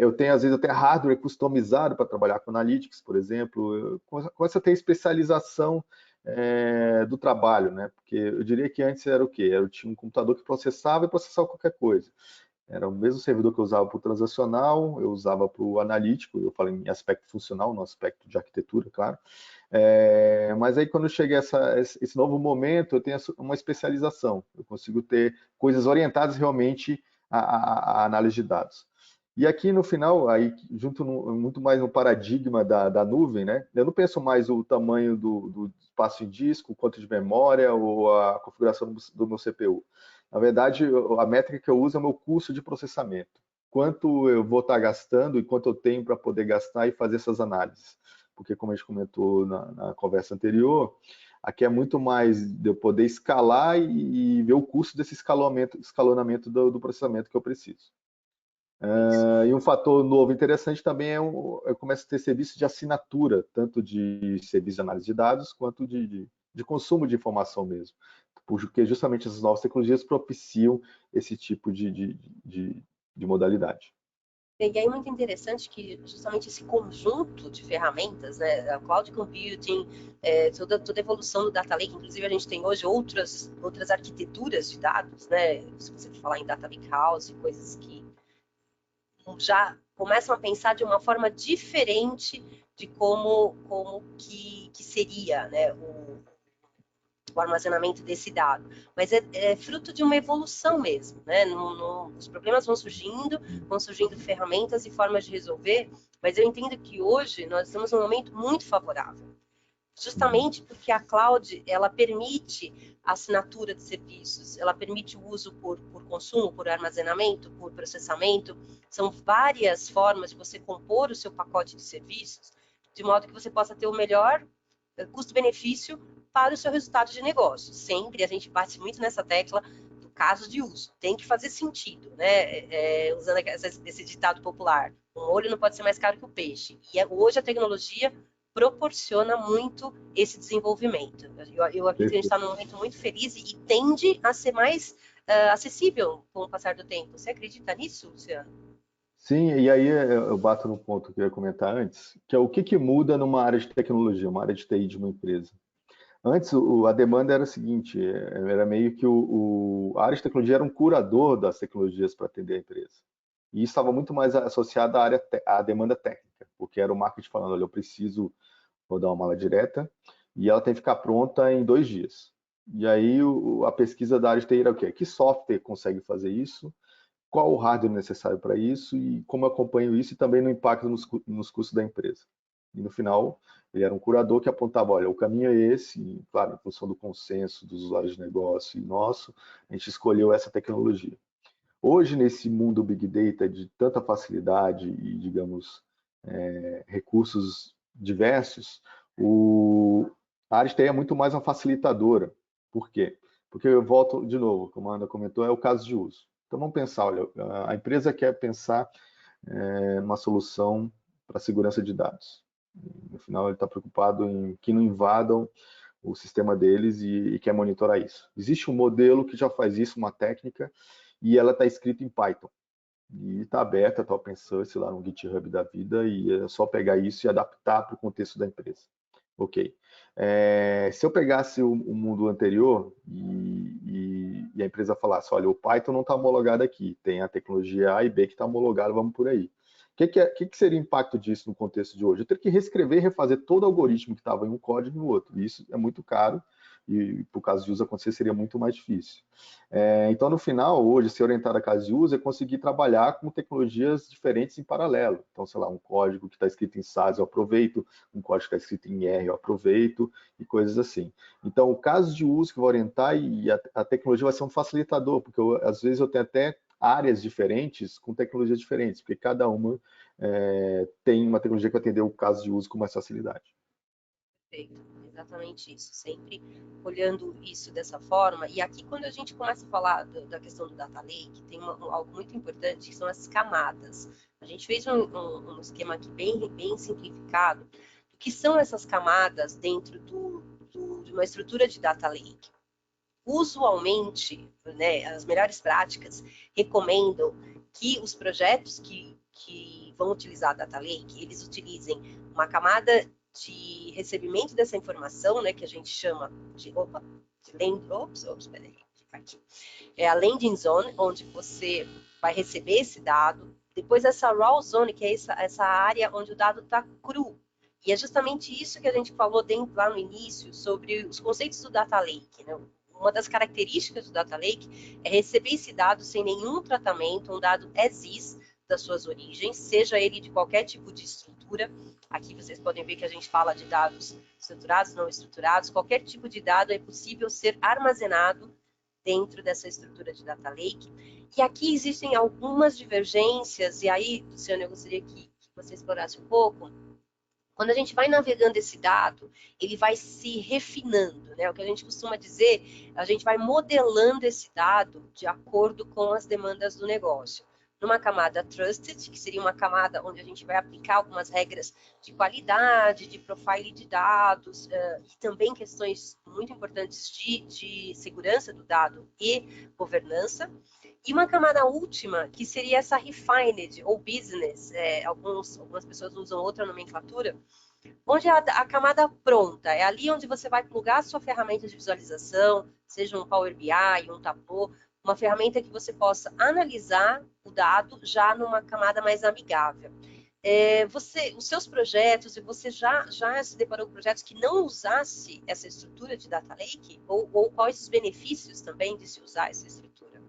[SPEAKER 2] Eu tenho, às vezes, até hardware customizado para trabalhar com analytics, por exemplo. Começa a ter especialização do trabalho, né? Porque eu diria que antes era o quê? Eu tinha um computador que processava e processava qualquer coisa. Era o mesmo servidor que eu usava para o transacional, eu usava para o analítico, eu falo em aspecto funcional, no aspecto de arquitetura, claro. Mas aí quando chega esse novo momento, eu tenho uma especialização. Eu consigo ter coisas orientadas realmente à análise de dados. E aqui no final, aí junto muito mais no paradigma da nuvem, né? Eu não penso mais o tamanho do espaço em disco, quanto de memória ou a configuração do meu CPU. Na verdade, a métrica que eu uso é o meu custo de processamento. Quanto eu vou estar gastando e quanto eu tenho para poder gastar e fazer essas análises. Porque, como a gente comentou na conversa anterior, aqui é muito mais de eu poder escalar e ver o custo desse escalonamento do processamento que eu preciso. E um fator novo interessante também eu começo a ter serviços de assinatura, tanto de serviço de análise de dados, quanto de consumo de informação mesmo. Porque justamente essas novas tecnologias propiciam esse tipo de modalidade.
[SPEAKER 1] E aí é muito interessante que justamente esse conjunto de ferramentas, né, a cloud computing, toda a evolução do data lake, inclusive a gente tem hoje outras arquiteturas de dados, né, se você falar em data lake house, coisas que já começam a pensar de uma forma diferente de como que seria, né, o armazenamento desse dado, mas é fruto de uma evolução mesmo, né? Os problemas vão surgindo ferramentas e formas de resolver, mas eu entendo que hoje nós estamos num momento muito favorável, justamente porque a cloud ela permite a assinatura de serviços, ela permite o uso por consumo, por armazenamento, por processamento, são várias formas de você compor o seu pacote de serviços, de modo que você possa ter o melhor custo-benefício para o seu resultado de negócio. Sempre a gente bate muito nessa tecla do caso de uso. Tem que fazer sentido, né? Usando esse ditado popular, um olho não pode ser mais caro que o peixe. E hoje a tecnologia proporciona muito esse desenvolvimento. Eu acredito que a gente está num momento muito feliz e tende a ser mais acessível com o passar do tempo. Você acredita nisso, Luciano?
[SPEAKER 2] Sim, e aí eu bato no ponto que eu ia comentar antes, que é o que muda numa área de tecnologia, uma área de TI de uma empresa. Antes, a demanda era a seguinte, era meio que a área de tecnologia era um curador das tecnologias para atender a empresa. E isso estava muito mais associado à demanda técnica, porque era o marketing falando, olha, eu preciso rodar uma mala direta e ela tem que ficar pronta em 2 dias. E aí a pesquisa da área de TI era o quê? Que software consegue fazer isso? Qual o hardware necessário para isso e como eu acompanho isso e também no impacto nos custos da empresa. E no final, ele era um curador que apontava, olha, o caminho é esse, e, claro, em função do consenso dos usuários de negócio e nosso, a gente escolheu essa tecnologia. Hoje, nesse mundo Big Data de tanta facilidade e, digamos, recursos diversos, a área de TI é muito mais uma facilitadora. Por quê? Porque eu volto de novo, como a Ana comentou, é o caso de uso. Então vamos pensar, olha, a empresa quer pensar numa solução para segurança de dados. No final ele está preocupado em que não invadam o sistema deles e quer monitorar isso. Existe um modelo que já faz isso, uma técnica, e ela está escrita em Python. E está aberta, está open source lá no GitHub da vida, e é só pegar isso e adaptar para o contexto da empresa. Ok. Se eu pegasse o mundo anterior e a empresa falasse, olha, o Python não está homologado aqui, tem a tecnologia A e B que está homologada, vamos por aí. O que seria o impacto disso no contexto de hoje? Eu teria que reescrever e refazer todo o algoritmo que estava em um código e no outro. E isso é muito caro e para o caso de uso acontecer seria muito mais difícil. Então, no final, hoje, ser orientado a caso de uso é conseguir trabalhar com tecnologias diferentes em paralelo. Então, sei lá, um código que está escrito em SAS eu aproveito, um código que está escrito em R eu aproveito, e coisas assim. Então, o caso de uso que eu vou orientar e a tecnologia vai ser um facilitador, porque às vezes eu tenho até áreas diferentes com tecnologias diferentes, porque cada uma tem uma tecnologia que vai atender o caso de uso com mais facilidade.
[SPEAKER 1] Perfeito, exatamente isso. Sempre olhando isso dessa forma. E aqui, quando a gente começa a falar da questão do Data Lake, tem algo muito importante, que são as camadas. A gente fez um esquema aqui bem simplificado do que são essas camadas dentro de uma estrutura de Data Lake. Usualmente, né, as melhores práticas recomendam que os projetos que vão utilizar a Data Lake, eles utilizem uma camada de recebimento dessa informação, né, que a gente chama de a landing zone, onde você vai receber esse dado. Depois essa raw zone, que é essa área onde o dado está cru. E é justamente isso que a gente falou lá no início sobre os conceitos do Data Lake, né? Uma das características do Data Lake é receber esse dado sem nenhum tratamento, um dado as is das suas origens, seja ele de qualquer tipo de estrutura. Aqui vocês podem ver que a gente fala de dados estruturados, não estruturados. Qualquer tipo de dado é possível ser armazenado dentro dessa estrutura de Data Lake. E aqui existem algumas divergências, e aí, Luciano, eu gostaria que você explorasse um pouco. Quando a gente vai navegando esse dado, ele vai se refinando, né? O que a gente costuma dizer, a gente vai modelando esse dado de acordo com as demandas do negócio. Numa camada trusted, que seria uma camada onde a gente vai aplicar algumas regras de qualidade, de profile de dados, e também questões muito importantes de segurança do dado e governança. E uma camada última, que seria essa refined, ou business, algumas pessoas usam outra nomenclatura, onde a camada pronta, é ali onde você vai plugar a sua ferramenta de visualização, seja um Power BI, um Tableau, uma ferramenta que você possa analisar o dado já numa camada mais amigável. Os seus projetos, e você já se deparou com projetos que não usasse essa estrutura de Data Lake? Ou quais os benefícios também de se usar essa estrutura?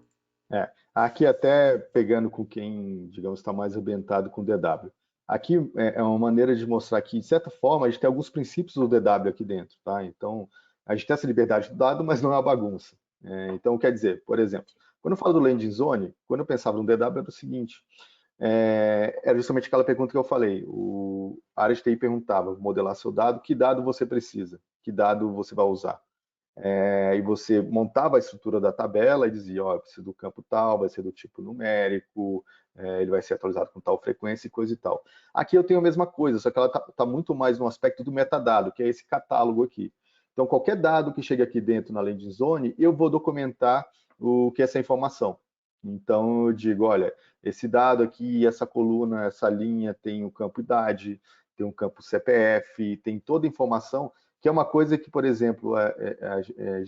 [SPEAKER 2] Aqui até pegando com quem, digamos, está mais ambientado com o DW. Aqui é uma maneira de mostrar que, de certa forma, a gente tem alguns princípios do DW aqui dentro, tá? Então, a gente tem essa liberdade do dado, mas não é uma bagunça. Então, quer dizer, por exemplo, quando eu falo do landing zone, quando eu pensava no DW era o seguinte, era justamente aquela pergunta que eu falei. A área de TI perguntava, modelar seu dado, que dado você precisa? Que dado você vai usar? E você montava a estrutura da tabela e dizia, ó, eu preciso do campo tal, vai ser do tipo numérico, ele vai ser atualizado com tal frequência e coisa e tal. Aqui eu tenho a mesma coisa, só que ela está muito mais no aspecto do metadado, que é esse catálogo aqui. Então, qualquer dado que chegue aqui dentro na landing zone, eu vou documentar o que é essa informação. Então, eu digo, olha, esse dado aqui, essa coluna, essa linha tem o campo idade, tem um campo CPF, tem toda a informação, que é uma coisa que, por exemplo,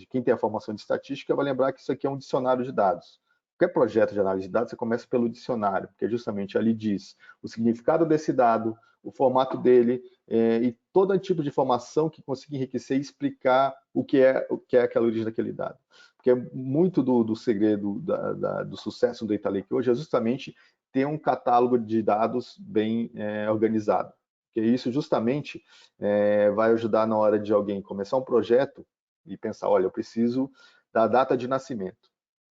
[SPEAKER 2] quem tem a formação de estatística vai lembrar que isso aqui é um dicionário de dados. Qualquer projeto de análise de dados, você começa pelo dicionário, porque justamente ali diz o significado desse dado, o formato dele, e todo tipo de informação que consiga enriquecer e explicar o que é aquela origem daquele dado. Porque muito do segredo do sucesso do Data Lake hoje é justamente ter um catálogo de dados bem organizado. Porque isso justamente vai ajudar na hora de alguém começar um projeto e pensar, olha, eu preciso da data de nascimento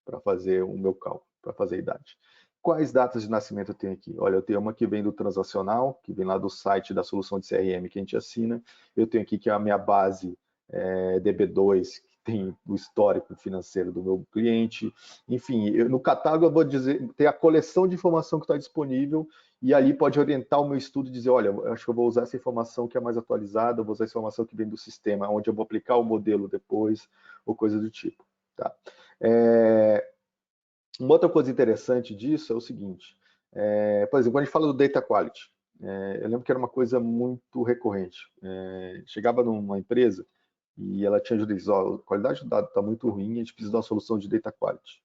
[SPEAKER 2] para fazer o meu cálculo, para fazer a idade. Quais datas de nascimento eu tenho aqui? Olha, eu tenho uma que vem do transacional, que vem lá do site da solução de CRM que a gente assina. Eu tenho aqui que é a minha base DB2, que tem o histórico financeiro do meu cliente. Enfim, no catálogo eu vou dizer, tem a coleção de informação que está disponível e ali pode orientar o meu estudo e dizer, olha, eu acho que eu vou usar essa informação que é mais atualizada, eu vou usar essa informação que vem do sistema, onde eu vou aplicar o modelo depois, ou coisa do tipo. Tá? Uma outra coisa interessante disso é o seguinte, por exemplo, quando a gente fala do data quality, eu lembro que era uma coisa muito recorrente. Chegava numa empresa e ela tinha ajuda e dizia, a qualidade do dado está muito ruim, a gente precisa de uma solução de data quality.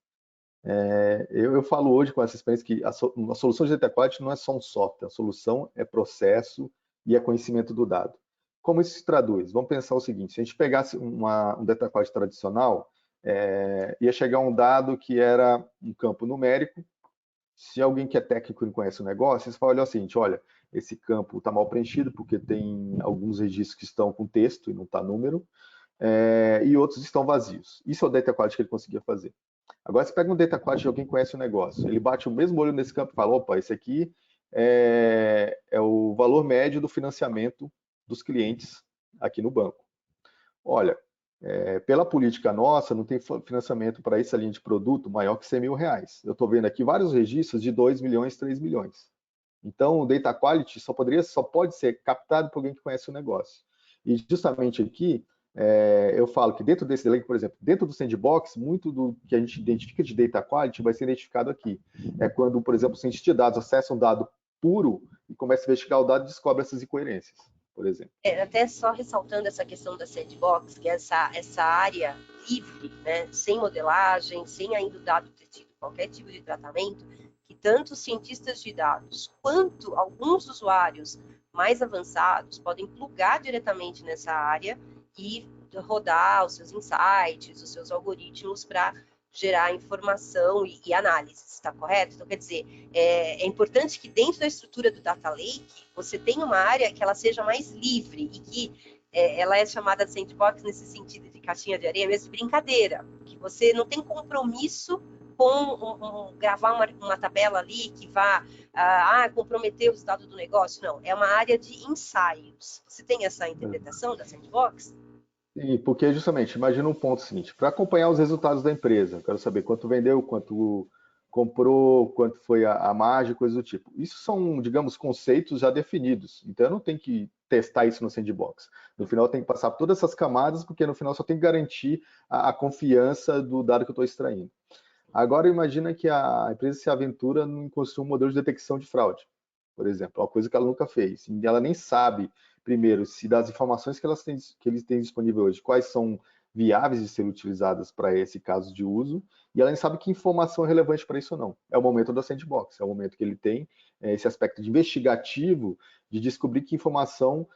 [SPEAKER 2] Eu falo hoje com essa experiência que a solução de data quality não é só um software, a solução é processo e é conhecimento do dado. como isso se traduz? Vamos pensar o seguinte, se a gente pegasse um data quality tradicional, ia chegar um dado que era um campo numérico. Se alguém que é técnico e não conhece o negócio, você vai olhar o seguinte, olha, esse campo está mal preenchido porque tem alguns registros que estão com texto e não está número, e outros estão vazios. Isso é o data quality que ele conseguia fazer. Agora, você pega um data quality de alguém que conhece o negócio, ele bate o mesmo olho nesse campo e fala, opa, esse aqui é o valor médio do financiamento dos clientes aqui no banco. Olha, pela política nossa, não tem financiamento para essa linha de produto maior que R$100 mil. Eu estou vendo aqui vários registros de 2 milhões, 3 milhões. Então, o data quality só pode ser captado por alguém que conhece o negócio. E justamente aqui, eu falo que dentro desse delay, por exemplo, dentro do sandbox, muito do que a gente identifica de data quality vai ser identificado aqui. É quando, por exemplo, o cientista de dados acessa um dado puro e começa a investigar o dado e descobre essas incoerências, por exemplo.
[SPEAKER 1] Até só ressaltando essa questão da sandbox, que é essa área livre, né, sem modelagem, sem ainda o dado ter tido qualquer tipo de tratamento, que tanto os cientistas de dados quanto alguns usuários mais avançados podem plugar diretamente nessa área e rodar os seus insights, os seus algoritmos para gerar informação e análise, está correto? Então, quer dizer, é importante que dentro da estrutura do Data Lake, você tenha uma área que ela seja mais livre e que ela é chamada de sandbox nesse sentido de caixinha de areia, mesmo de brincadeira, que você não tem compromisso com gravar uma tabela ali que vá comprometer os dados do negócio, não. É uma área de ensaios. Você tem essa interpretação da sandbox?
[SPEAKER 2] Sim, porque justamente, imagina um ponto seguinte, para acompanhar os resultados da empresa, eu quero saber quanto vendeu, quanto comprou, quanto foi a margem, coisas do tipo. Isso são, digamos, conceitos já definidos. Então eu não tenho que testar isso no sandbox. No final eu tenho que passar por todas essas camadas, porque no final só tem que garantir a confiança do dado que eu estou extraindo. Agora imagina que a empresa se aventura em construir um modelo de detecção de fraude, por exemplo, uma coisa que ela nunca fez. E ela nem sabe, primeiro, se das informações que eles têm disponível hoje, quais são viáveis de serem utilizadas para esse caso de uso, e ela nem sabe que informação é relevante para isso ou não. É o momento da sandbox, é o momento que ele tem esse aspecto de investigativo, de descobrir que informação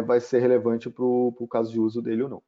[SPEAKER 2] vai ser relevante para o caso de uso dele ou não.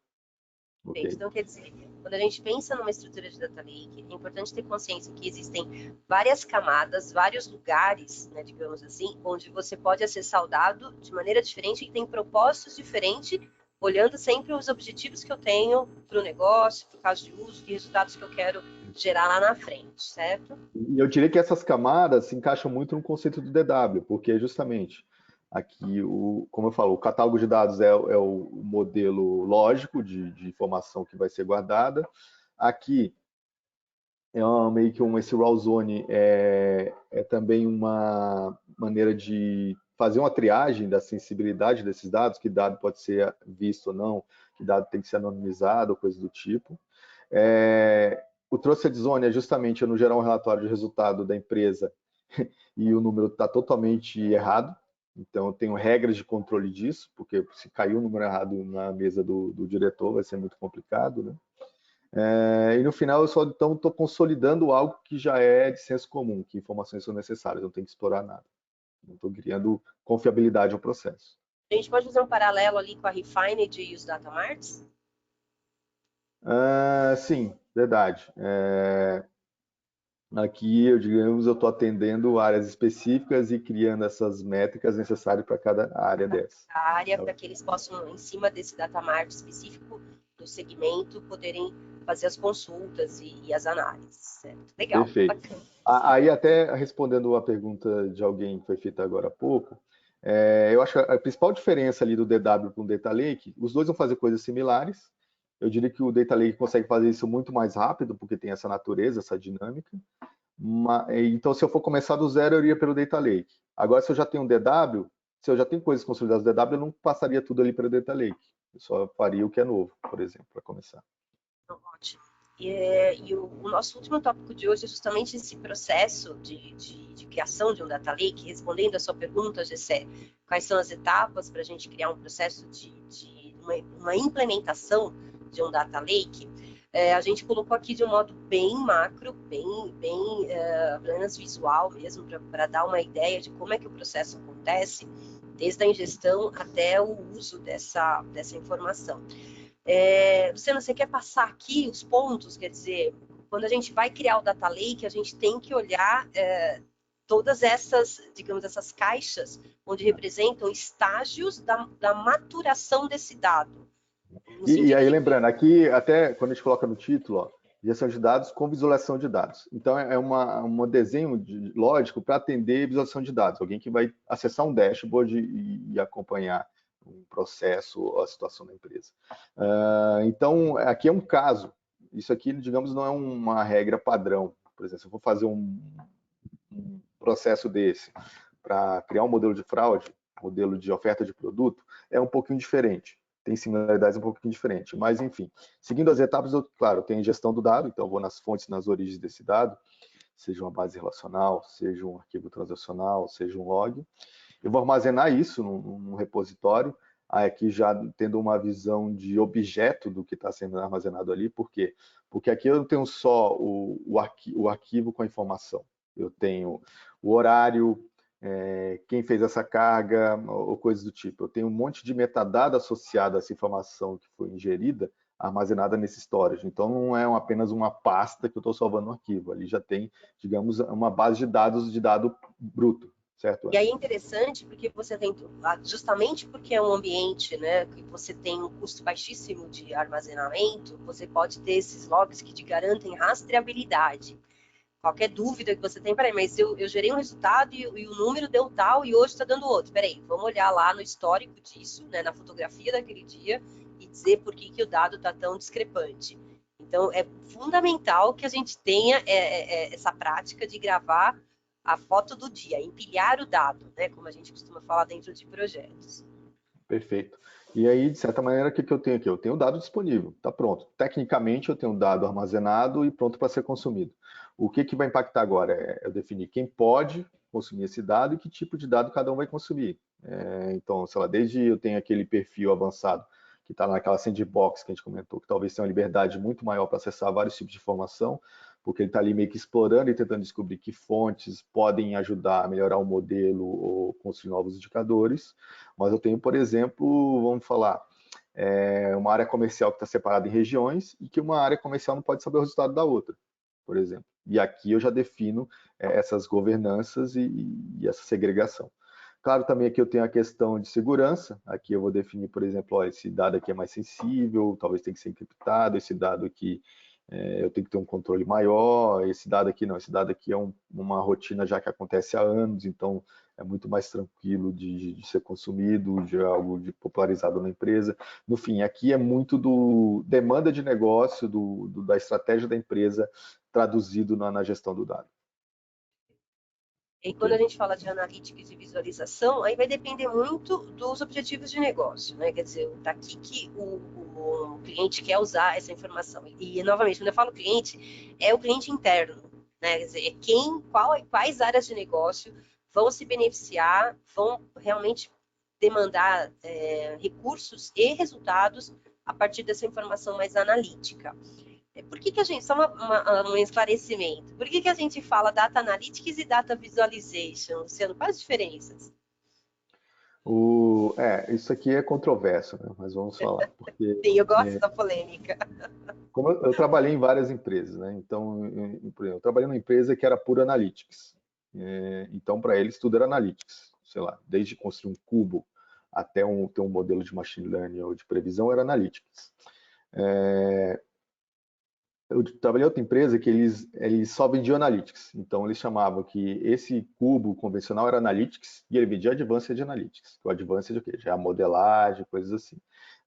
[SPEAKER 1] Okay. Então, quer dizer, quando a gente pensa numa estrutura de data lake, é importante ter consciência que existem várias camadas, vários lugares, né, digamos assim, onde você pode acessar o dado de maneira diferente e tem propósitos diferentes, olhando sempre os objetivos que eu tenho para o negócio, para o caso de uso, que resultados que eu quero gerar lá na frente, certo?
[SPEAKER 2] E eu diria que essas camadas se encaixam muito no conceito do DW, porque justamente aqui, como eu falo, o catálogo de dados é o modelo lógico de informação que vai ser guardada. Aqui é meio que esse raw zone é também uma maneira de fazer uma triagem da sensibilidade desses dados, que dado pode ser visto ou não, que dado tem que ser anonimizado, coisa do tipo. O Trusted Zone é justamente eu não gerar um relatório de resultado da empresa e o número está totalmente errado. Então, eu tenho regras de controle disso, porque se cair um número errado na mesa do diretor, vai ser muito complicado, né? E no final, eu só então estou consolidando algo que já é de senso comum, que informações são necessárias, não tem que explorar nada. Não estou criando confiabilidade ao processo.
[SPEAKER 1] A gente pode fazer um paralelo ali com a Refined e os Data Marts?
[SPEAKER 2] Sim, verdade. Aqui, eu estou atendendo áreas específicas e criando essas métricas necessárias para cada área dessa.
[SPEAKER 1] A área para que eles possam, em cima desse data mart específico do segmento, poderem fazer as consultas e as análises. Certo? Legal.
[SPEAKER 2] Perfeito.
[SPEAKER 1] Bacana.
[SPEAKER 2] Aí, até respondendo a pergunta de alguém que foi feita agora há pouco, eu acho que a principal diferença ali do DW para o Data Lake, os dois vão fazer coisas similares. Eu diria que o Data Lake consegue fazer isso muito mais rápido, porque tem essa natureza, essa dinâmica. Então, se eu for começar do zero, eu iria pelo Data Lake. Agora, se eu já tenho um DW, se eu já tenho coisas consolidadas do DW, eu não passaria tudo ali para o Data Lake. Eu só faria o que é novo, por exemplo, para começar.
[SPEAKER 1] Ótimo. E o nosso último tópico de hoje é justamente esse processo de criação de um data lake, respondendo a sua pergunta, Gessé, quais são as etapas para a gente criar um processo de uma implementação de um data lake. A gente colocou aqui de um modo bem macro, bem apenas visual mesmo, para dar uma ideia de como é que o processo acontece. desde a ingestão até o uso dessa informação. Luciano, você quer passar aqui os pontos? Quer dizer, quando a gente vai criar o Data Lake, a gente tem que olhar todas essas, digamos, essas caixas, onde representam estágios da maturação desse dado.
[SPEAKER 2] E aí, lembrando, aqui, até quando a gente coloca no título, ó, gestão de dados com visualização de dados. Então, é um desenho lógico para atender visualização de dados. Alguém que vai acessar um dashboard e acompanhar um processo ou a situação da empresa. Então, aqui é um caso. Isso aqui, digamos, não é uma regra padrão. Por exemplo, se eu for fazer um processo desse para criar um modelo de fraude, modelo de oferta de produto, é um pouquinho diferente. Tem similaridades um pouquinho diferentes. Mas, enfim, seguindo as etapas, claro, tem gestão do dado, então eu vou nas fontes, nas origens desse dado, seja uma base relacional, seja um arquivo transacional, seja um log. Eu vou armazenar isso num repositório, aqui já tendo uma visão de objeto do que está sendo armazenado ali. Por quê? Porque aqui eu não tenho só o arquivo com a informação. Eu tenho o horário, quem fez essa carga, ou coisas do tipo. Eu tenho um monte de metadado associado a essa informação que foi ingerida, armazenada nesse storage. Então, não é apenas uma pasta que eu estou salvando no arquivo. Ali já tem, digamos, uma base de dados de dado bruto. Certo?
[SPEAKER 1] E aí é interessante porque você tem, justamente porque é um ambiente, né, que você tem um custo baixíssimo de armazenamento, você pode ter esses logs que te garantem rastreabilidade. Qualquer dúvida que você tem, peraí, mas eu gerei um resultado e o número deu tal e hoje está dando outro. Peraí, vamos olhar lá no histórico disso, né, na fotografia daquele dia e dizer por que o dado está tão discrepante. Então, é fundamental que a gente tenha essa prática de gravar a foto do dia, empilhar o dado, né, como a gente costuma falar dentro de projetos.
[SPEAKER 2] Perfeito. E aí, de certa maneira, o que eu tenho aqui? Eu tenho o dado disponível, está pronto. Tecnicamente, eu tenho o dado armazenado e pronto para ser consumido. O que vai impactar agora? Eu definir quem pode consumir esse dado e que tipo de dado cada um vai consumir. Então, sei lá, desde eu tenho aquele perfil avançado que está naquela sandbox que a gente comentou, que talvez tenha uma liberdade muito maior para acessar vários tipos de informação, porque ele está ali meio que explorando e tentando descobrir que fontes podem ajudar a melhorar o modelo ou construir novos indicadores. Mas eu tenho, por exemplo, vamos falar, uma área comercial que está separada em regiões e que uma área comercial não pode saber o resultado da outra, por exemplo. E aqui eu já defino essas governanças e essa segregação. Claro, também aqui eu tenho a questão de segurança. Aqui eu vou definir, por exemplo, ó, esse dado aqui é mais sensível, talvez tenha que ser encriptado, esse dado aqui eu tenho que ter um controle maior, esse dado aqui não, esse dado aqui é uma rotina já que acontece há anos, então é muito mais tranquilo de ser consumido, de algo popularizado na empresa. No fim, aqui é muito do demanda de negócio, da estratégia da empresa traduzido na gestão do dado.
[SPEAKER 1] E quando a gente fala de analytics e visualização, aí vai depender muito dos objetivos de negócio, né? Quer dizer, daqui que o cliente quer usar essa informação. E, novamente, quando eu falo cliente, é o cliente interno, né? Quer dizer, quais áreas de negócio vão se beneficiar, vão realmente demandar recursos e resultados a partir dessa informação mais analítica. Por que a gente, só um esclarecimento, por que a gente fala Data Analytics e Data Visualization, Luciano? Quais as diferenças?
[SPEAKER 2] Isso aqui é controverso, né? Mas vamos falar. Porque,
[SPEAKER 1] sim, eu gosto da polêmica.
[SPEAKER 2] Como eu trabalhei em várias empresas, né? Então, eu trabalhei numa empresa que era pura Analytics. Então, para eles, tudo era Analytics. Sei lá, desde construir um cubo até ter um modelo de Machine Learning ou de previsão, era Analytics. Eu trabalhei em outra empresa que eles só vendiam Analytics. Então, eles chamavam que esse cubo convencional era Analytics e ele vendia Advanced Analytics. O Advanced é o quê? Já é a modelagem, coisas assim.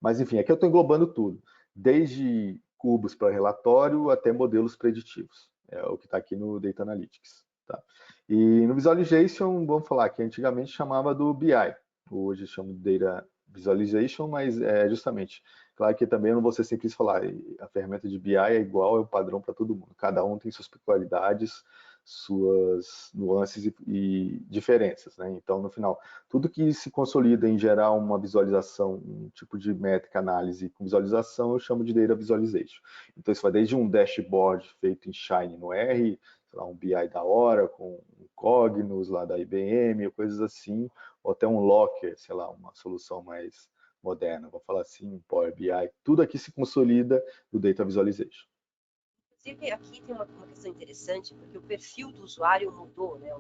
[SPEAKER 2] Mas, enfim, aqui eu estou englobando tudo. Desde cubos para relatório até modelos preditivos. É o que está aqui no Data Analytics. Tá? E no Visualization, vamos falar que antigamente chamava do BI. Hoje chama de Data Visualization, mas é justamente... Claro que também eu não vou ser simples falar, a ferramenta de BI é igual, é o padrão para todo mundo. Cada um tem suas peculiaridades, suas nuances e diferenças, né? Então, no final, tudo que se consolida em gerar uma visualização, um tipo de métrica, análise com visualização, eu chamo de Data Visualization. Então, isso vai desde um dashboard feito em Shine no R, sei lá, um BI da Oracle, um Cognos lá da IBM, coisas assim, ou até um Locker, sei lá, uma solução mais moderna, vou falar assim, um Power BI, tudo aqui se consolida do Data Visualization.
[SPEAKER 1] Inclusive, aqui tem uma questão interessante, porque o perfil do usuário mudou, né?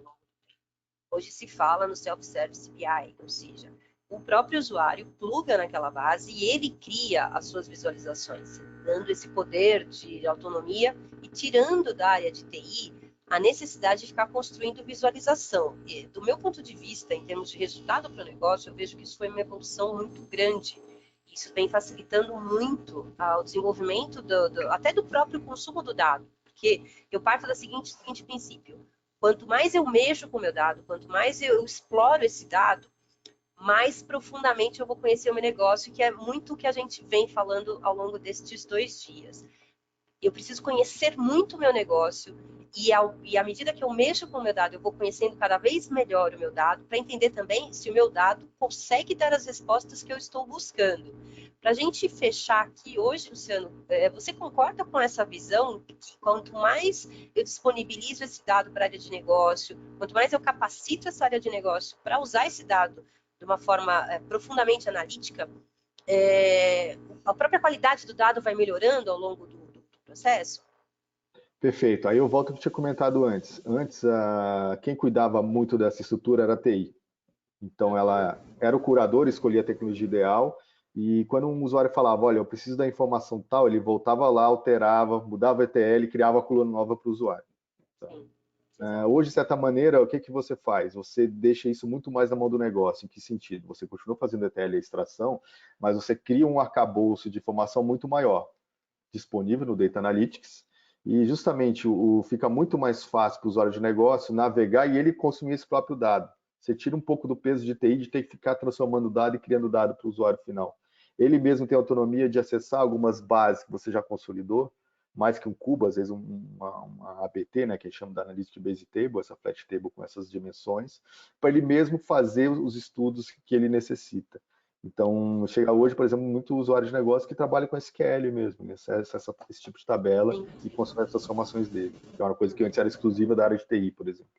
[SPEAKER 1] Hoje se fala no Self-Service BI, ou seja, o próprio usuário pluga naquela base e ele cria as suas visualizações, dando esse poder de autonomia e tirando da área de TI a necessidade de ficar construindo visualização. E, do meu ponto de vista, em termos de resultado para o negócio, eu vejo que isso foi uma evolução muito grande. Isso vem facilitando muito o desenvolvimento até do próprio consumo do dado, porque eu parto do seguinte princípio: quanto mais eu mexo com o meu dado, quanto mais eu exploro esse dado, mais profundamente eu vou conhecer o meu negócio, que é muito o que a gente vem falando ao longo destes 2 dias. Eu preciso conhecer muito o meu negócio e à medida que eu mexo com o meu dado, eu vou conhecendo cada vez melhor o meu dado para entender também se o meu dado consegue dar as respostas que eu estou buscando. Para a gente fechar aqui hoje, Luciano, você concorda com essa visão que quanto mais eu disponibilizo esse dado para a área de negócio, quanto mais eu capacito essa área de negócio para usar esse dado de uma forma profundamente analítica, a própria qualidade do dado vai melhorando ao longo do processo?
[SPEAKER 2] Perfeito. Aí eu volto ao que eu tinha comentado antes. Antes, quem cuidava muito dessa estrutura era a TI. Então, ela era o curador, escolhia a tecnologia ideal, e quando um usuário falava, olha, eu preciso da informação tal, ele voltava lá, alterava, mudava o ETL, criava a coluna nova para o usuário.
[SPEAKER 1] Sim.
[SPEAKER 2] Hoje, de certa maneira, o que você faz? Você deixa isso muito mais na mão do negócio. Em que sentido? Você continua fazendo ETL e extração, mas você cria um arcabouço de informação muito maior, disponível no Data Analytics, e justamente fica muito mais fácil para o usuário de negócio navegar e ele consumir esse próprio dado. Você tira um pouco do peso de TI, de ter que ficar transformando dado e criando dado para o usuário final. Ele mesmo tem autonomia de acessar algumas bases que você já consolidou, mais que um cubo, às vezes uma ABT, né, que a gente chama da Analytic Base Table, essa flat table com essas dimensões, para ele mesmo fazer os estudos que ele necessita. Então, chega hoje, por exemplo, muito usuário de negócio que trabalha com SQL mesmo, né? Esse tipo de tabela e consome as transformações dele, que é uma coisa que antes era exclusiva da área de TI, por exemplo.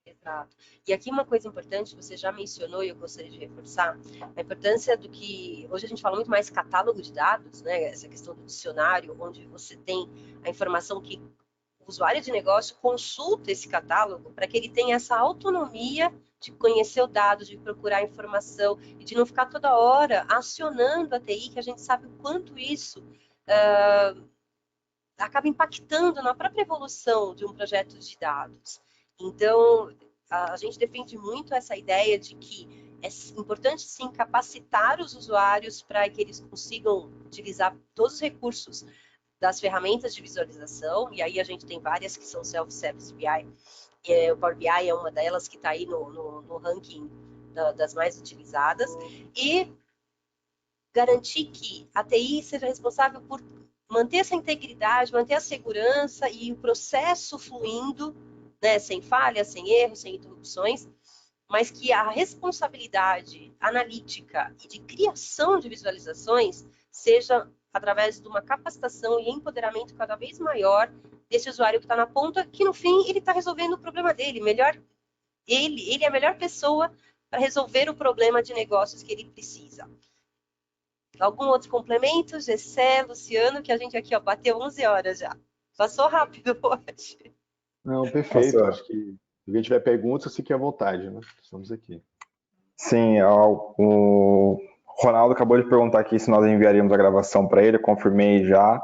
[SPEAKER 1] Exato. E aqui uma coisa importante, você já mencionou e eu gostaria de reforçar, a importância do que hoje a gente fala muito mais catálogo de dados, né? Essa questão do dicionário, onde você tem a informação que o usuário de negócio consulta esse catálogo para que ele tenha essa autonomia de conhecer o dado, de procurar informação e de não ficar toda hora acionando a TI, que a gente sabe o quanto isso acaba impactando na própria evolução de um projeto de dados. Então, a gente defende muito essa ideia de que é importante, sim, capacitar os usuários para que eles consigam utilizar todos os recursos das ferramentas de visualização, e aí a gente tem várias que são Self-Service BI. O Power BI é uma delas que está aí no ranking das mais utilizadas, e garantir que a TI seja responsável por manter essa integridade, manter a segurança e o processo fluindo, né, sem falhas, sem erros, sem interrupções, mas que a responsabilidade analítica e de criação de visualizações seja através de uma capacitação e empoderamento cada vez maior desse usuário que está na ponta, que no fim ele está resolvendo o problema dele. Ele é a melhor pessoa para resolver o problema de negócios que ele precisa. Algum outro complemento, Gessé, Luciano, que a gente aqui bateu 11 horas já. Passou rápido hoje.
[SPEAKER 2] Não, perfeito. Acho que se alguém tiver perguntas, fique à vontade, né? Estamos aqui.
[SPEAKER 3] Sim, o Ronaldo acabou de perguntar aqui se nós enviaríamos a gravação para ele, eu confirmei já.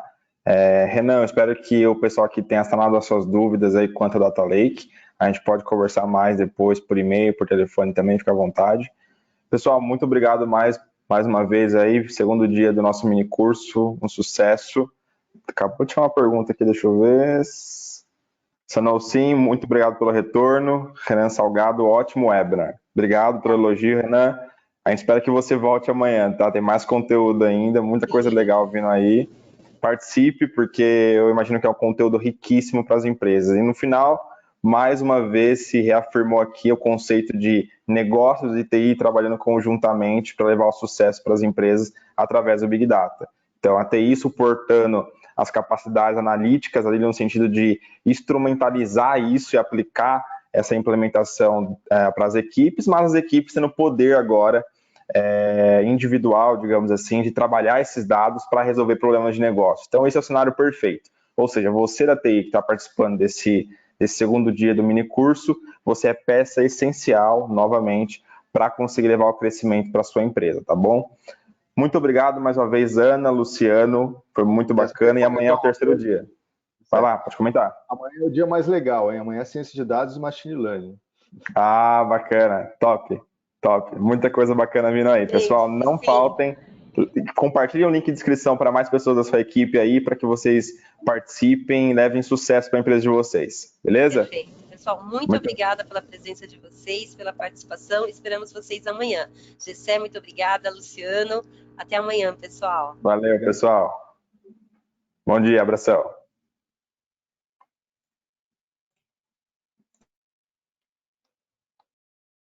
[SPEAKER 3] Renan, eu espero que o pessoal aqui tenha sanado as suas dúvidas aí quanto ao Data Lake. A gente pode conversar mais depois por e-mail, por telefone também, fica à vontade. Pessoal, muito obrigado mais uma vez aí, segundo dia do nosso mini curso, um sucesso. Acabou de chamar uma pergunta aqui, deixa eu ver. Sanolcim, muito obrigado pelo retorno. Renan Salgado, ótimo webinar. Obrigado pelo elogio, Renan. A gente espera que você volte amanhã, tá? Tem mais conteúdo ainda, muita coisa legal vindo aí. Participe, porque eu imagino que é um conteúdo riquíssimo para as empresas. E no final, mais uma vez, se reafirmou aqui o conceito de negócios e TI trabalhando conjuntamente para levar o sucesso para as empresas através do Big Data. Então, a TI suportando as capacidades analíticas ali no sentido de instrumentalizar isso e aplicar essa implementação para as equipes, mas as equipes tendo poder agora individual, digamos assim, de trabalhar esses dados para resolver problemas de negócio. Então, esse é o cenário perfeito. Ou seja, você da TI que está participando desse segundo dia do mini curso, você é peça essencial, novamente, para conseguir levar o crescimento para a sua empresa, tá bom? Muito obrigado mais uma vez, Ana, Luciano, foi muito bacana, e amanhã é o terceiro dia. Vai lá, pode comentar.
[SPEAKER 2] Amanhã é o dia mais legal, hein? Amanhã é ciência de dados e machine learning.
[SPEAKER 3] Ah, bacana, top, top. Muita coisa bacana vindo aí. Pessoal, não faltem. Compartilhem o link de inscrição para mais pessoas da sua equipe aí, para que vocês participem e levem sucesso para a empresa de vocês. Beleza?
[SPEAKER 1] Perfeito. Pessoal, muito obrigada pela presença de vocês, pela participação. Esperamos vocês amanhã. Gessé, muito obrigada. Luciano, até amanhã, pessoal.
[SPEAKER 3] Valeu, pessoal. Bom dia, abração.